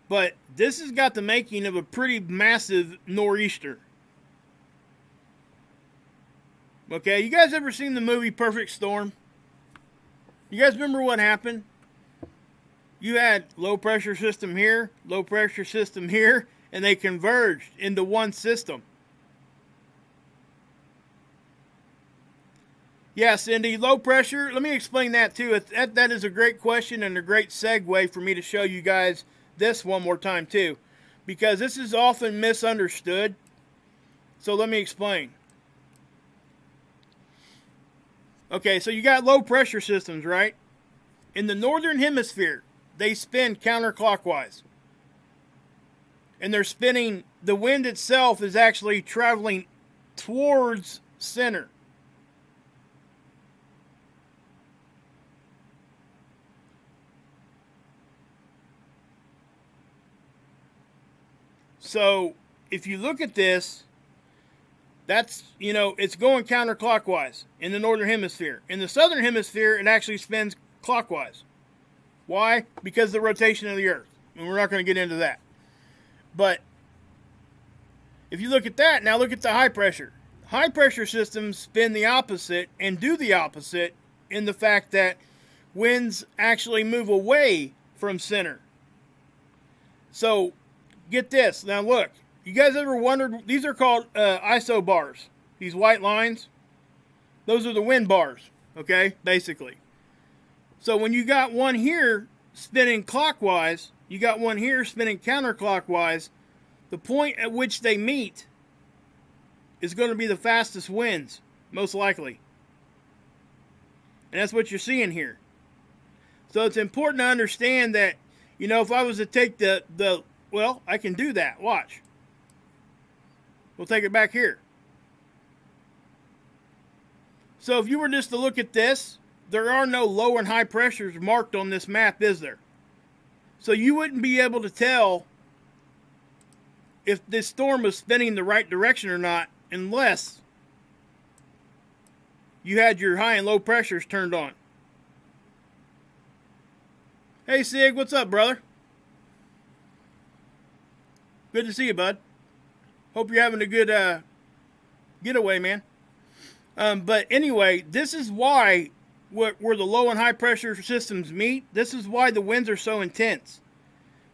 But this has got the making of a pretty massive nor'easter. Okay, you guys ever seen the movie Perfect Storm? You guys remember what happened? You had low pressure system here, low pressure system here, and they converged into one system. Yeah, Cindy, low pressure, let me explain that too. That is a great question and a great segue for me to show you guys this one more time too, because this is often misunderstood. So let me explain. Okay, so you got low pressure systems, right? In the northern hemisphere, they spin counterclockwise. And they're spinning, the wind itself is actually traveling towards center. So, if you look at this, that's, it's going counterclockwise in the northern hemisphere. In the southern hemisphere, it actually spins clockwise. Why? Because of the rotation of the Earth. And we're not going to get into that. But, if you look at that, now look at the high pressure. High pressure systems spin the opposite and do the opposite in the fact that winds actually move away from center. So, get this. Now look, you guys ever wondered, these are called ISO bars. These white lines, those are the wind bars, okay, basically. So when you got one here spinning clockwise, you got one here spinning counterclockwise, the point at which they meet is going to be the fastest winds, most likely. And that's what you're seeing here. So it's important to understand that, if I was to take well, I can do that. Watch. We'll take it back here. So if you were just to look at this, there are no low and high pressures marked on this map, is there? So you wouldn't be able to tell if this storm was spinning the right direction or not unless you had your high and low pressures turned on. Hey Sig, what's up, brother? Good to see you, bud. Hope you're having a good getaway, man. But anyway, this is why where the low and high pressure systems meet, this is why the winds are so intense.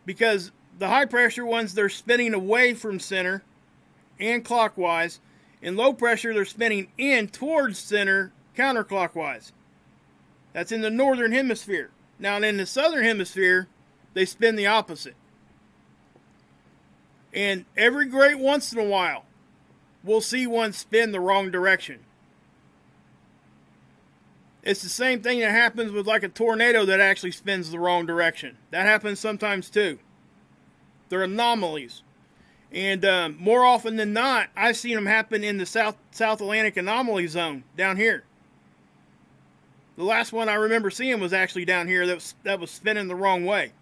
Because the high pressure ones, they're spinning away from center and clockwise. In low pressure, they're spinning in towards center counterclockwise. That's in the northern hemisphere. Now in the southern hemisphere, they spin the opposite. And every great once in a while, we'll see one spin the wrong direction. It's the same thing that happens with like a tornado that actually spins the wrong direction. That happens sometimes too. They're anomalies. And more often than not, I've seen them happen in the South Atlantic anomaly zone down here. The last one I remember seeing was actually down here that was spinning the wrong way.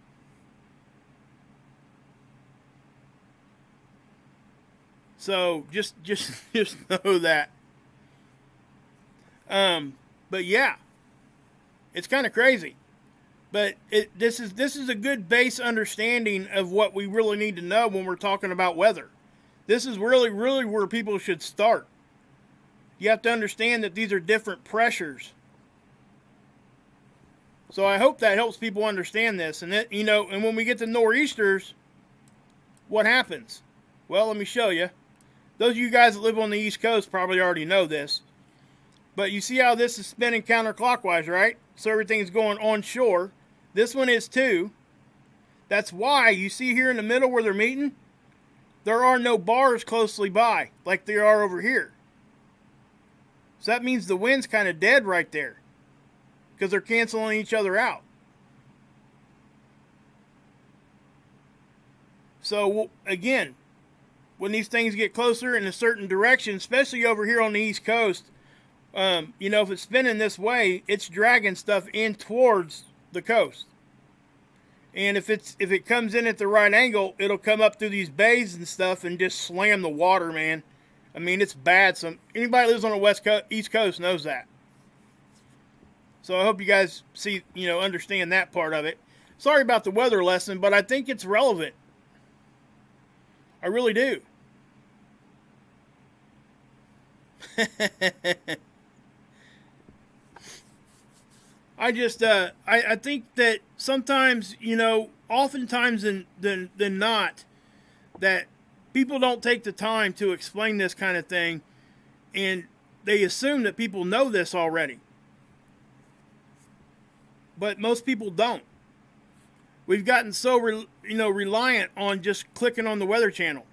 So just know that. But yeah, it's kind of crazy. But this is a good base understanding of what we really need to know when we're talking about weather. This is really where people should start. You have to understand that these are different pressures. So I hope that helps people understand this. And that, and when we get to nor'easters, what happens? Well, let me show you. Those of you guys that live on the East Coast probably already know this. But you see how this is spinning counterclockwise, right? So everything's going onshore. This one is too. That's why you see here in the middle where they're meeting, there are no bars closely by like there are over here. So that means the wind's kind of dead right there because they're canceling each other out. So again, when these things get closer in a certain direction, especially over here on the East Coast, you know, if it's spinning this way, it's dragging stuff in towards the coast. And if it comes in at the right angle, it'll come up through these bays and stuff and just slam the water, man. I mean, it's bad. Anybody who lives on the East Coast knows that. So I hope you guys see, you know, understand that part of it. Sorry about the weather lesson, but I think it's relevant. I really do. I think that sometimes, you know, oftentimes than not, that people don't take the time to explain this kind of thing, and they assume that people know this already. But most people don't. We've gotten so reliant on just clicking on the Weather Channel.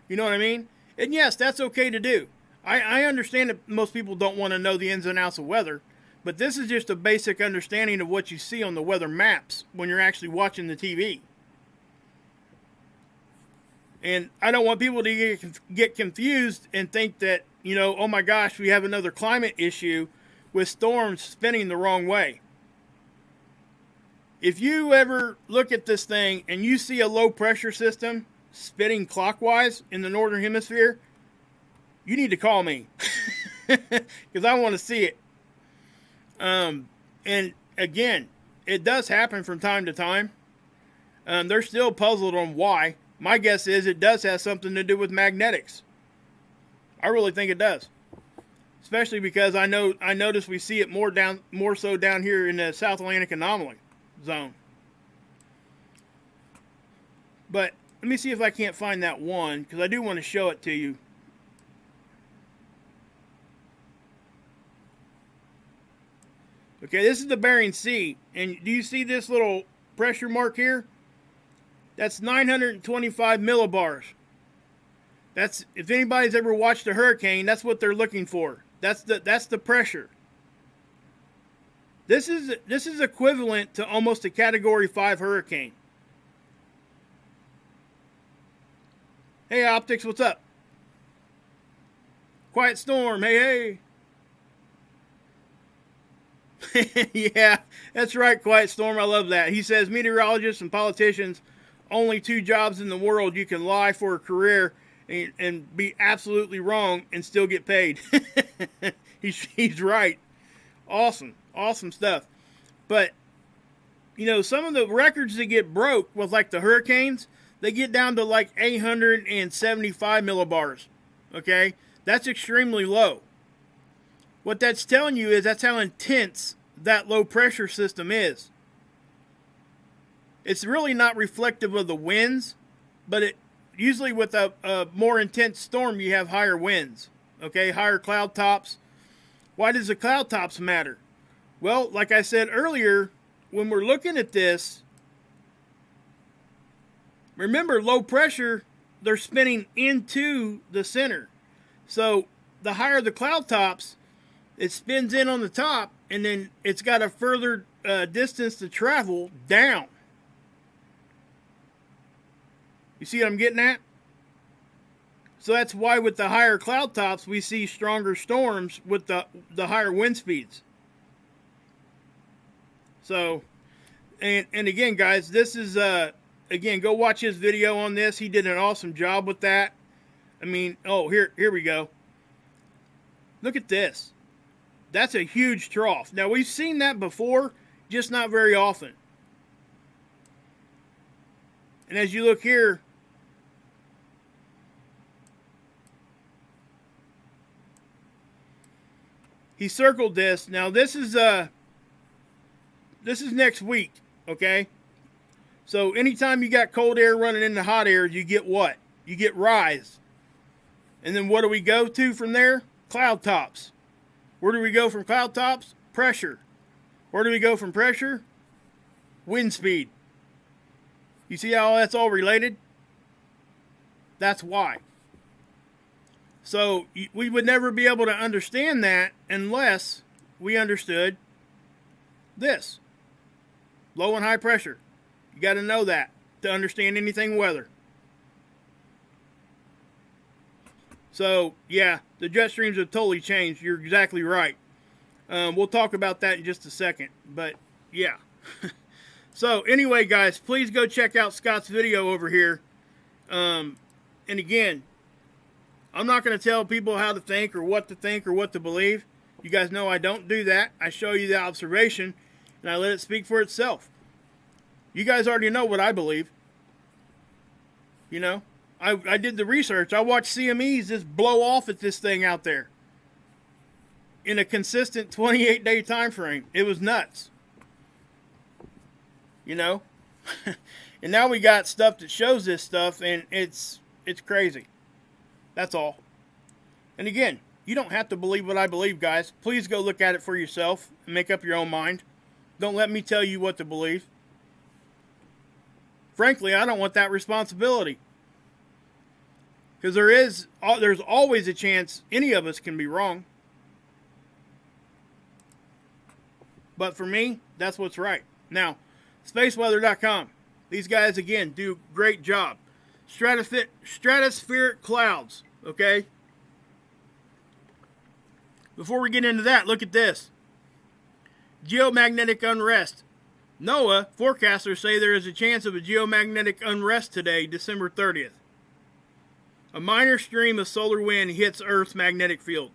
You know what I mean? And yes, that's okay to do. I understand that most people don't want to know the ins and outs of weather, but this is just a basic understanding of what you see on the weather maps when you're actually watching the TV. And I don't want people to get confused and think that, you know, oh my gosh, we have another climate issue with storms spinning the wrong way. If you ever look at this thing and you see a low pressure system spinning clockwise in the northern hemisphere, you need to call me because I want to see it. And again, it does happen from time to time. They're still puzzled on why. My guess is it does have something to do with magnetics. I really think it does, especially because I notice we see it more so down here in the South Atlantic anomaly zone. But let me see if I can't find that one, because I do want to show it to you. Okay, this is the Bering Sea, and do you see this little pressure mark here? That's 925 millibars. That's, if anybody's ever watched a hurricane, that's what they're looking for. That's the pressure. This is equivalent to almost a Category 5 hurricane. Hey, Optics, what's up? Quiet Storm, hey. Yeah, that's right, Quiet Storm, I love that. He says, meteorologists and politicians, only two jobs in the world you can lie for a career and be absolutely wrong and still get paid. He's right. Awesome stuff. But, you know, some of the records that get broke with like the hurricanes, they get down to like 875 millibars. Okay? That's extremely low. What that's telling you is that's how intense that low pressure system is. It's really not reflective of the winds, but it usually with a more intense storm you have higher winds. Okay? Higher cloud tops. Why does the cloud tops matter? Well, like I said earlier, when we're looking at this, remember low pressure, they're spinning into the center. So the higher the cloud tops, it spins in on the top, and then it's got a further distance to travel down. You see what I'm getting at? So that's why with the higher cloud tops, we see stronger storms with the higher wind speeds. So, and again, guys, this is, again, go watch his video on this. He did an awesome job with that. I mean, oh, here we go. Look at this. That's a huge trough. Now, we've seen that before, just not very often. And as you look here, he circled this. Now, this is next week, okay? So anytime you got cold air running into hot air, you get what? You get rise. And then what do we go to from there? Cloud tops. Where do we go from cloud tops? Pressure. Where do we go from pressure? Wind speed. You see how that's all related? That's why. So we would never be able to understand that unless we understood this. Low and high pressure. You got to know that to understand anything weather. So, yeah, the jet streams have totally changed. You're exactly right. We'll talk about that in just a second. But, yeah. So, anyway, guys, please go check out Scott's video over here. And again, I'm not going to tell people how to think or what to believe. You guys know I don't do that. I show you the observation, and I let it speak for itself. You guys already know what I believe. You know? I did the research. I watched CMEs just blow off at this thing out there in a consistent 28-day time frame. It was nuts. You know? And now we got stuff that shows this stuff, and it's crazy. That's all. And again, you don't have to believe what I believe, guys. Please go look at it for yourself and make up your own mind. Don't let me tell you what to believe. Frankly, I don't want that responsibility. Because there's always a chance any of us can be wrong. But for me, that's what's right. Now, spaceweather.com. These guys, again, do a great job. Stratospheric clouds, okay? Before we get into that, look at this. Geomagnetic unrest. NOAA forecasters say there is a chance of a geomagnetic unrest today, December 30th. A minor stream of solar wind hits Earth's magnetic field.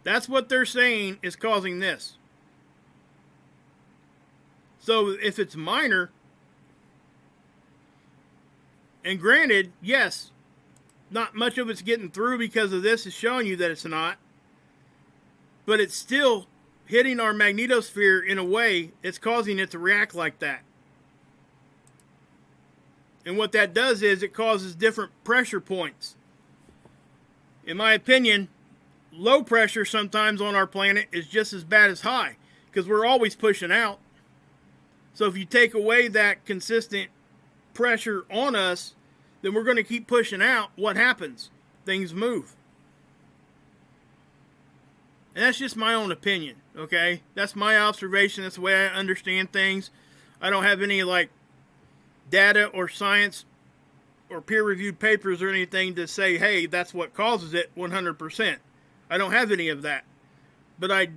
That's what they're saying is causing this. So if it's minor, and granted, yes, not much of it's getting through because of this is showing you that it's not, but it's still hitting our magnetosphere in a way that's causing it to react like that. And what that does is it causes different pressure points. In my opinion, low pressure sometimes on our planet is just as bad as high, because we're always pushing out. So if you take away that consistent pressure on us, then we're going to keep pushing out. What happens? Things move. And that's just my own opinion, okay? That's my observation. That's the way I understand things. I don't have any, data or science or peer-reviewed papers or anything to say, hey, that's what causes it 100%. I don't have any of that. But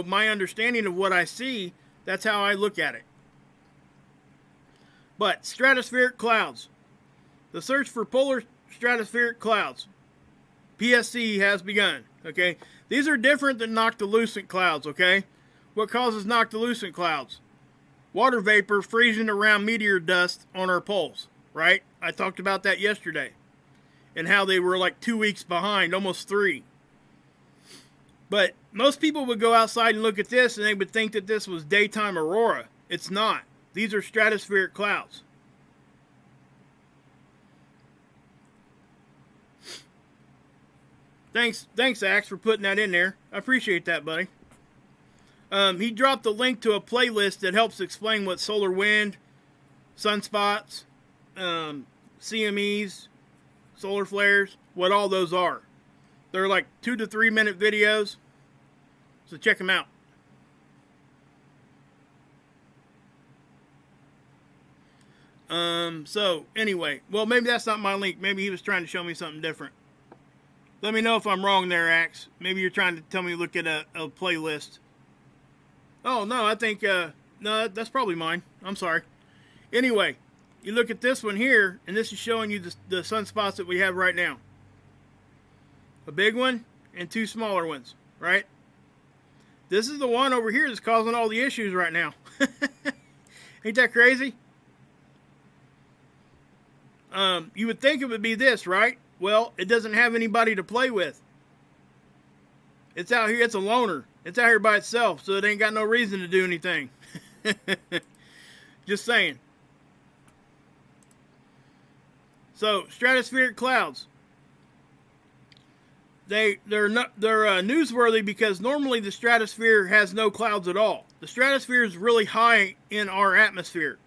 my understanding of what I see, that's how I look at it. But stratospheric clouds. The search for polar stratospheric clouds. PSC has begun, okay? These are different than noctilucent clouds, okay? What causes noctilucent clouds? Water vapor freezing around meteor dust on our poles, right? I talked about that yesterday. And how they were 2 weeks behind, almost 3. But most people would go outside and look at this and they would think that this was daytime aurora. It's not. These are stratospheric clouds. Thanks, Axe, for putting that in there. I appreciate that, buddy. He dropped a link to a playlist that helps explain what solar wind, sunspots, CMEs, solar flares, what all those are. They're 2 to 3 minute videos, so check them out. So anyway, well, maybe that's not my link. Maybe he was trying to show me something different. Let me know if I'm wrong there, Axe. Maybe you're trying to tell me to look at a playlist. Oh, no, I think, no, that's probably mine. I'm sorry. Anyway, you look at this one here, and this is showing you the sunspots that we have right now. A big one and 2 smaller ones, right? This is the one over here that's causing all the issues right now. Ain't that crazy? You would think it would be this, right? Well, it doesn't have anybody to play with. It's out here, it's a loner. It's out here by itself, so it ain't got no reason to do anything. Just saying. So stratospheric clouds. They're newsworthy because normally the stratosphere has no clouds at all. The stratosphere is really high in our atmosphere.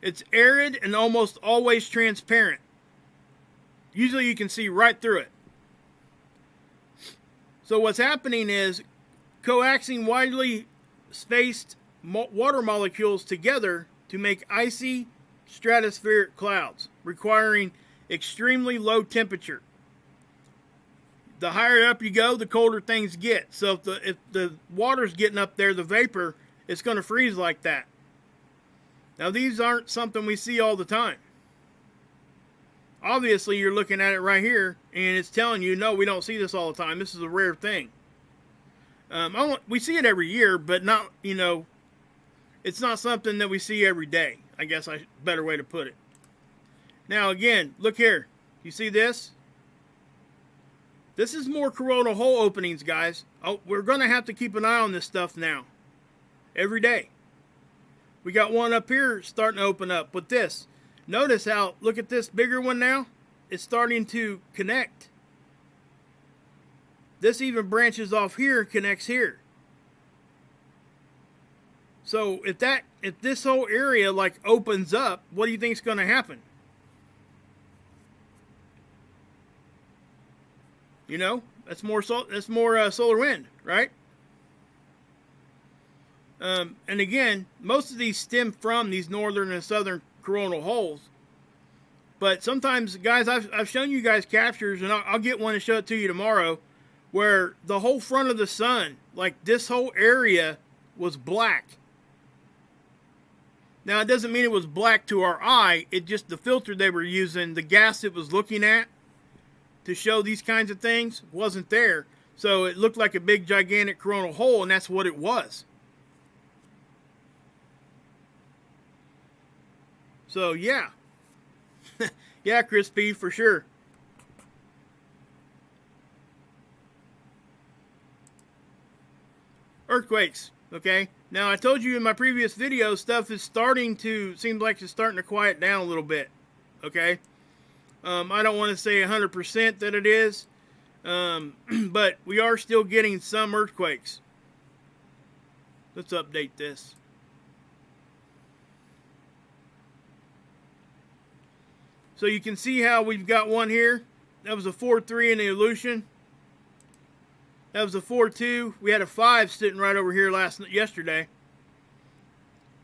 It's arid and almost always transparent. Usually you can see right through it. So what's happening is coaxing widely spaced water molecules together to make icy stratospheric clouds, requiring extremely low temperature. The higher up you go, the colder things get. So if the water's getting up there, the vapor, it's going to freeze like that. Now, these aren't something we see all the time. Obviously, you're looking at it right here, and it's telling you, no, we don't see this all the time. This is a rare thing. We see it every year, but not, it's not something that we see every day. I guess better way to put it. Now, again, look here. You see this? This is more coronal hole openings, guys. Oh, we're going to have to keep an eye on this stuff now. Every day. We got one up here starting to open up with this. Notice how, look at this bigger one now. It's starting to connect. This even branches off here and connects here. So if this whole area like opens up, what do you think is going to happen? That's more solar wind, right? And again, most of these stem from these northern and southern coronal holes. But sometimes, guys, I've shown you guys captures, and I'll get one and show it to you tomorrow, where the whole front of the sun, like this whole area, was black. Now, it doesn't mean it was black to our eye. It just, the filter they were using, the gas it was looking at to show these kinds of things wasn't there. So it looked like a big, gigantic coronal hole, and that's what it was. So, yeah. Yeah, Chris P, for sure. Earthquakes, okay? Now, I told you in my previous video, stuff is seems like it's starting to quiet down a little bit, okay? I don't want to say 100% that it is, but we are still getting some earthquakes. Let's update this. So you can see how we've got one here. That was a 4.3 in the Eruption. That was a 4.2. We had a 5 sitting right over here yesterday.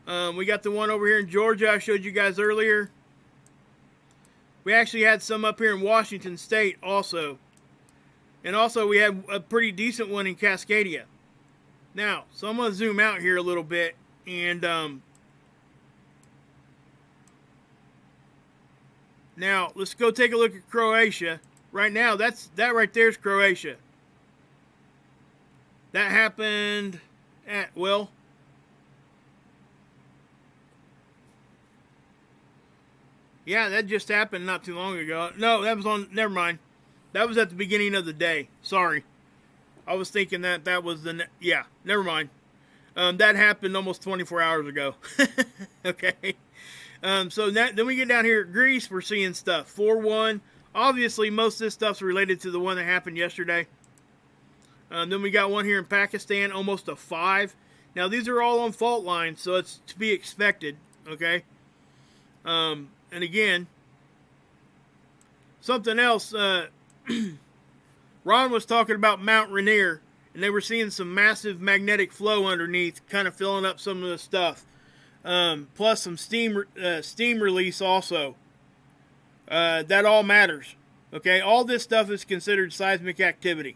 We got the one over here in Georgia I showed you guys earlier. We actually had some up here in Washington State also. And also we had a pretty decent one in Cascadia. Now, so I'm going to zoom out here a little bit. And now, let's go take a look at Croatia. Right now, that right there is Croatia. That happened at, well, yeah, that just happened not too long ago. No, that was never mind. That was at the beginning of the day. Sorry. I was thinking that was yeah, never mind. That happened almost 24 hours ago. Okay. So then we get down here at Greece, we're seeing stuff. 4.1. Obviously, most of this stuff's related to the one that happened yesterday. Then we got one here in Pakistan, almost a 5. Now, these are all on fault lines, so it's to be expected, okay? And again, something else, Ron was talking about Mount Rainier, and they were seeing some massive magnetic flow underneath, kind of filling up some of the stuff. Plus some steam release also. That all matters, okay? All this stuff is considered seismic activity.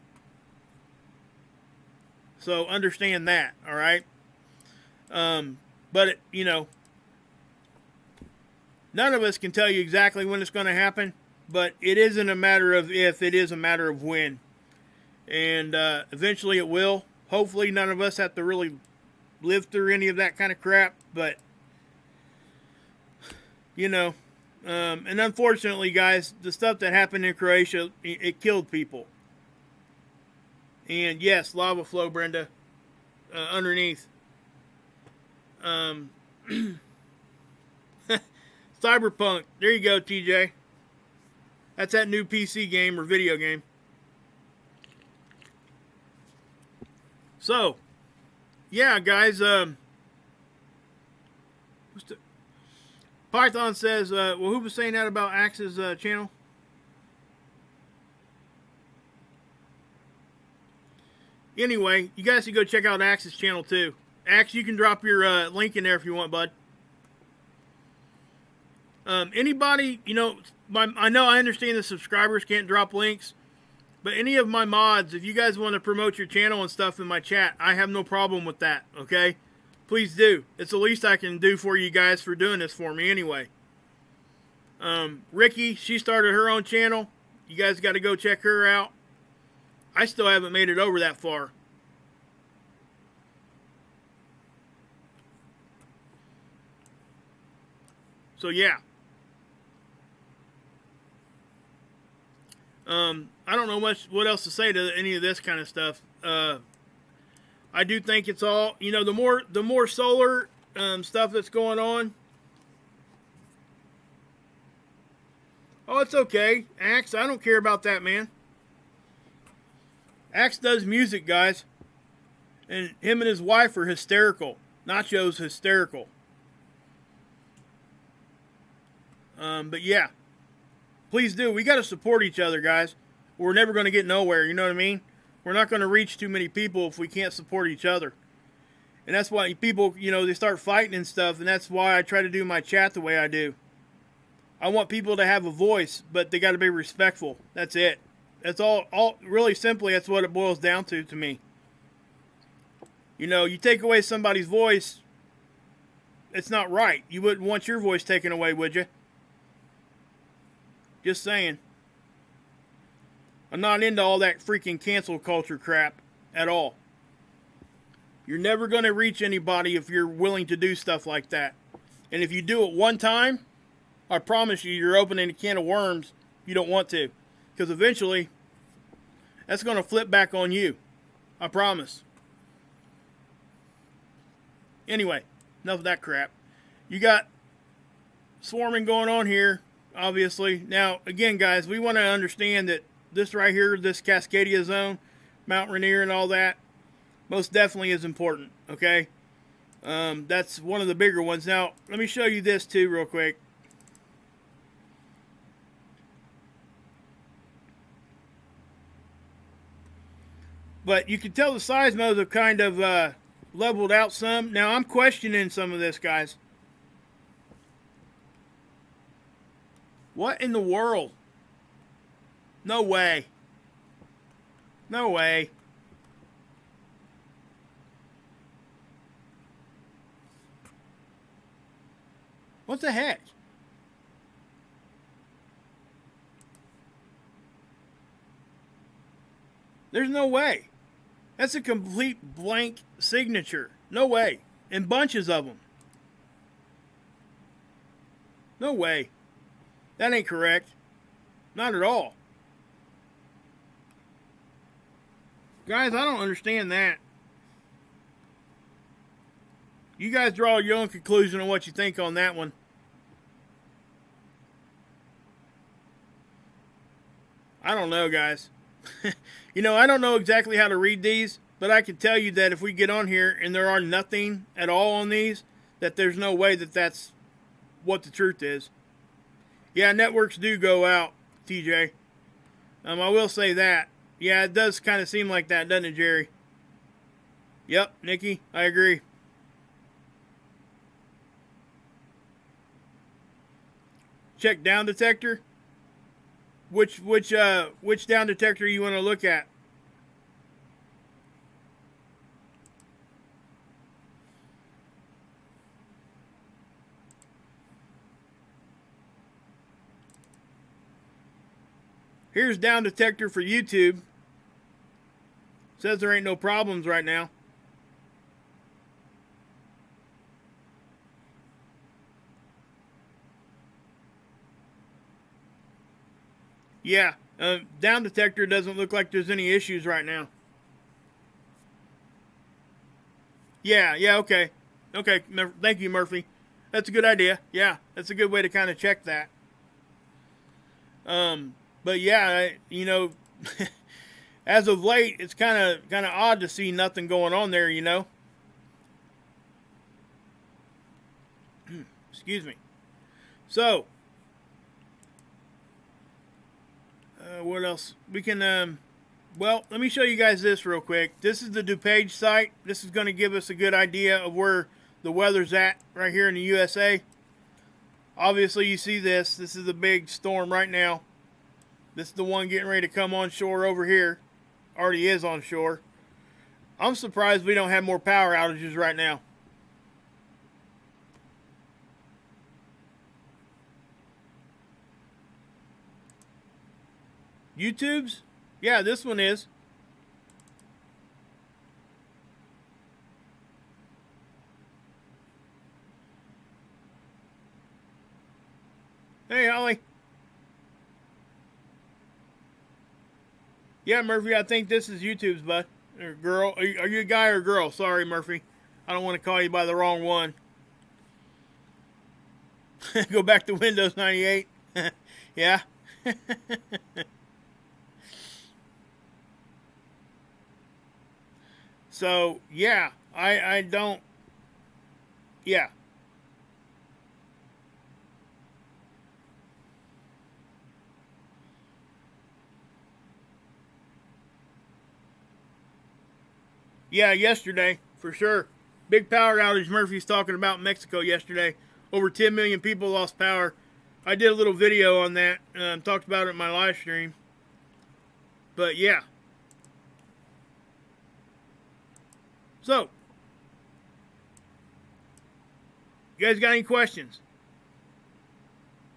So understand that, all right? But, none of us can tell you exactly when it's going to happen, but it isn't a matter of if, it is a matter of when. And eventually it will. Hopefully none of us have to really live through any of that kind of crap, but, and unfortunately, guys, the stuff that happened in Croatia, it killed people. And yes, lava flow, Brenda, underneath. Cyberpunk. There you go, TJ. That's that new PC game or video game. So, yeah, guys. Python says, well, who was saying that about Axe's channel? Anyway, you guys can go check out Axe's channel too. Axe, you can drop your link in there if you want, bud. Anybody, you know, I understand the subscribers can't drop links, but any of my mods, if you guys want to promote your channel and stuff in my chat, I have no problem with that, okay? Please do. It's the least I can do for you guys for doing this for me anyway. Ricky, she started her own channel. You guys got to go check her out. I still haven't made it over that far. So, yeah. I don't know much what else to say to any of this kind of stuff. I do think it's all, you know, the more solar stuff that's going on. Oh, it's okay. Axe, I don't care about that, man. Axe does music, guys. And him and his wife are hysterical. Nacho's hysterical. But yeah. Please do. We got to support each other, guys. We're never going to get nowhere, you know what I mean? We're not going to reach too many people if we can't support each other. And that's why people, you know, they start fighting and stuff, and that's why I try to do my chat the way I do. I want people to have a voice, but they got to be respectful. That's it. That's all really simply, that's what it boils down to me. You know, you take away somebody's voice, it's not right. You wouldn't want your voice taken away, would you? Just saying. I'm not into all that freaking cancel culture crap at all. You're never going to reach anybody if you're willing to do stuff like that. And if you do it one time, I promise you, you're opening a can of worms you don't want to. Because eventually, that's going to flip back on you. I promise. Anyway, enough of that crap. You got swarming going on here, obviously. Now, again, guys, we want to understand that this right here, this Cascadia zone, Mount Rainier and all that, most definitely is important, okay? That's one of the bigger ones. Now, let me show you this too real quick. But you can tell the seismos have kind of leveled out some. Now, I'm questioning some of this, guys. What in the world? No way. No way. What the heck? There's no way. That's a complete blank signature. No way. In bunches of them. No way. That ain't correct. Not at all. Guys, I don't understand that. You guys draw your own conclusion on what you think on that one. I don't know, guys. You know, I don't know exactly how to read these, but I can tell you that if we get on here and there are nothing at all on these, that there's no way that that's what the truth is. Yeah, networks do go out, TJ. I will say that. Yeah, it does kind of seem like that, doesn't it, Jerry? Yep, Nikki, I agree. Check down detector. Which down detector you want to look at? Here's down detector for YouTube. Says there ain't no problems right now. Yeah, down detector doesn't look like there's any issues right now. Yeah, okay. Okay, thank you, Murphy. That's a good idea. Yeah, that's a good way to kind of check that. But yeah, you know, as of late, it's kind of odd to see nothing going on there. You know. Excuse me. So, what else? We can, well, let me show you guys this real quick. This is the DuPage site. This is going to give us a good idea of where the weather's at right here in the USA. Obviously, you see this. This is a big storm right now. This is the one getting ready to come on shore over here. Already is on shore. I'm surprised we don't have more power outages right now. YouTube's? Yeah, this one is. Hey, Holly. Yeah, Murphy, I think this is YouTube's, bud. Or girl. Are you a guy or a girl? Sorry, Murphy. I don't want to call you by the wrong one. Go back to Windows 98. Yeah. So, yeah, I don't, yeah. Yeah, yesterday, for sure. Big power outage Murphy's talking about in Mexico yesterday. Over 10 million people lost power. I did a little video on that. Talked about it in my live stream. But, yeah. So, you guys got any questions?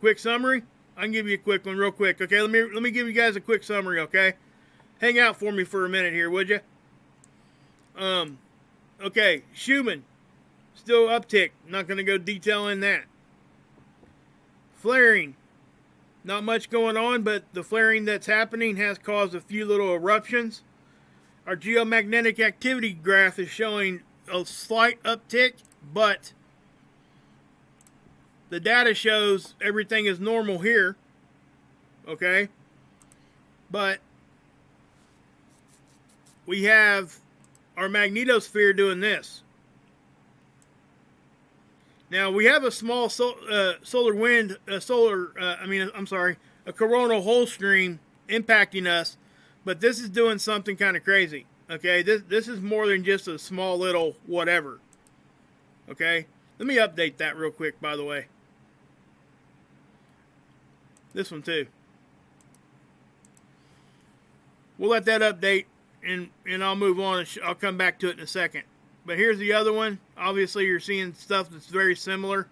Quick summary? I can give you a quick one real quick. Okay, let me give you guys a quick summary, okay? Hang out for me for a minute here, would you? Okay, Schumann. Still uptick. Not going to go detail in that. Flaring. Not much going on, but the flaring that's happening has caused a few little eruptions. Our geomagnetic activity graph is showing a slight uptick, but the data shows everything is normal here. Okay? But we have our magnetosphere doing this. Now, we have a small solar wind, a coronal hole stream impacting us. But this is doing something kind of crazy, okay? This is more than just a small little whatever, okay? Let me update that real quick, by the way. This one, too. We'll let that update, and I'll move on, and I'll come back to it in a second. But here's the other one. Obviously, you're seeing stuff that's very similar.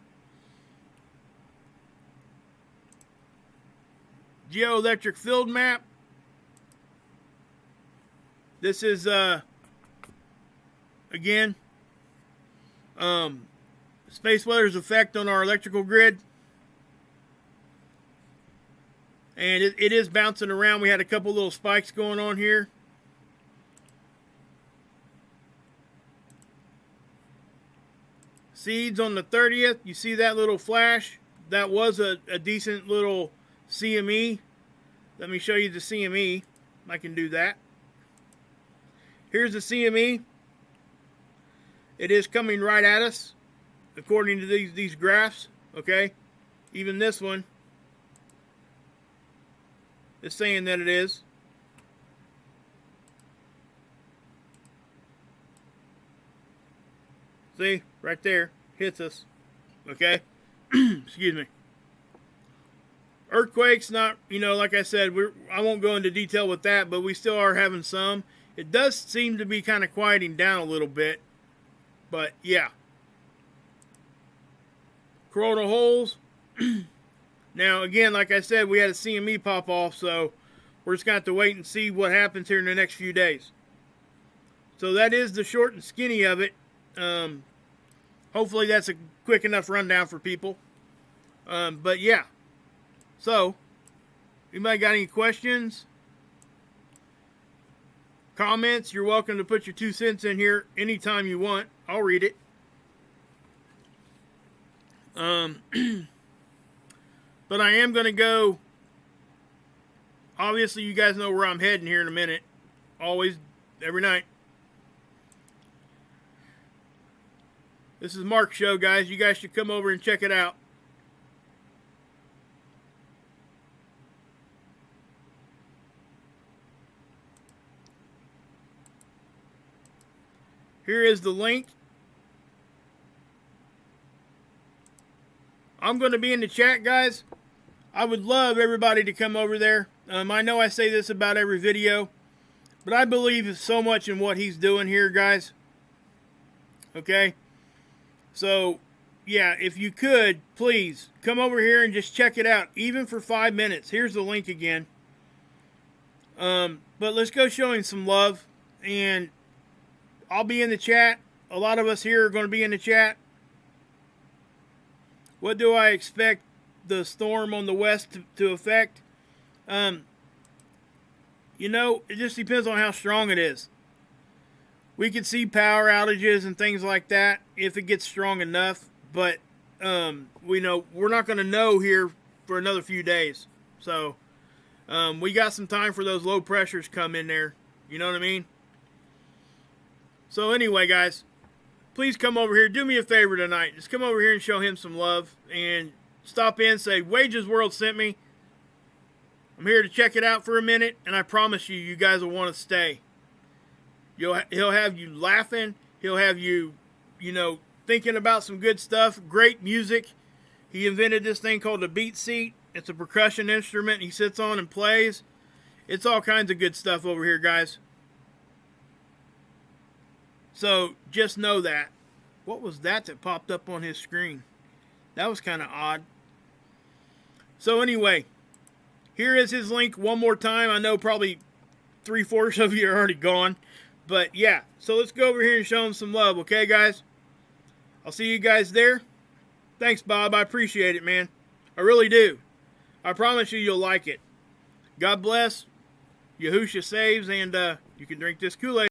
Geoelectric field map. This is, again, space weather's effect on our electrical grid. And it is bouncing around. We had a couple little spikes going on here. Seeds on the 30th. You see that little flash? That was a decent little CME. Let me show you the CME. I can do that. Here's the CME. It is coming right at us, according to these graphs, okay? Even this one is saying that it is. See, right there, hits us, okay? Excuse me. Earthquakes, not, like I said, I won't go into detail with that, but we still are having some. It does seem to be kind of quieting down a little bit. But, yeah. Coronal holes. Now, again, like I said, we had a CME pop off, so we're just going to have to wait and see what happens here in the next few days. So that is the short and skinny of it. Hopefully that's a quick enough rundown for people. But, yeah. So, anybody got any questions? Comments? You're welcome to put your 2 cents in here anytime you want. I'll read it. But I am going to go. Obviously, you guys know where I'm heading here in a minute. Always, every night. This is Mark's show, guys. You guys should come over and check it out. Here is the link. I'm going to be in the chat, guys. I would love everybody to come over there. I know I say this about every video, but I believe so much in what he's doing here, guys. Okay? So, yeah, if you could, please, come over here and just check it out, even for 5 minutes. Here's the link again. But let's go show him some love, and I'll be in the chat. A lot of us here are going to be in the chat. What do I expect the storm on the west to affect? You know, it just depends on how strong it is. We could see power outages and things like that if it gets strong enough, but we know we're not going to know here for another few days. So we got some time for those low pressures come in there. You know what I mean? So anyway, guys, please come over here. Do me a favor tonight. Just come over here and show him some love and stop in, say, Wages World sent me. I'm here to check it out for a minute, and I promise you, you guys will want to stay. He'll have you laughing. He'll have you, you know, thinking about some good stuff. Great music. He invented this thing called a beat seat. It's a percussion instrument he sits on and plays. It's all kinds of good stuff over here, guys. So, just know that. What was that popped up on his screen? That was kind of odd. So anyway, here is his link one more time. I know probably 3/4 of you are already gone. But yeah, so let's go over here and show him some love, okay, guys? I'll see you guys there. Thanks, Bob. I appreciate it, man. I really do. I promise you you'll like it. God bless. Yahusha saves, and you can drink this Kool-Aid.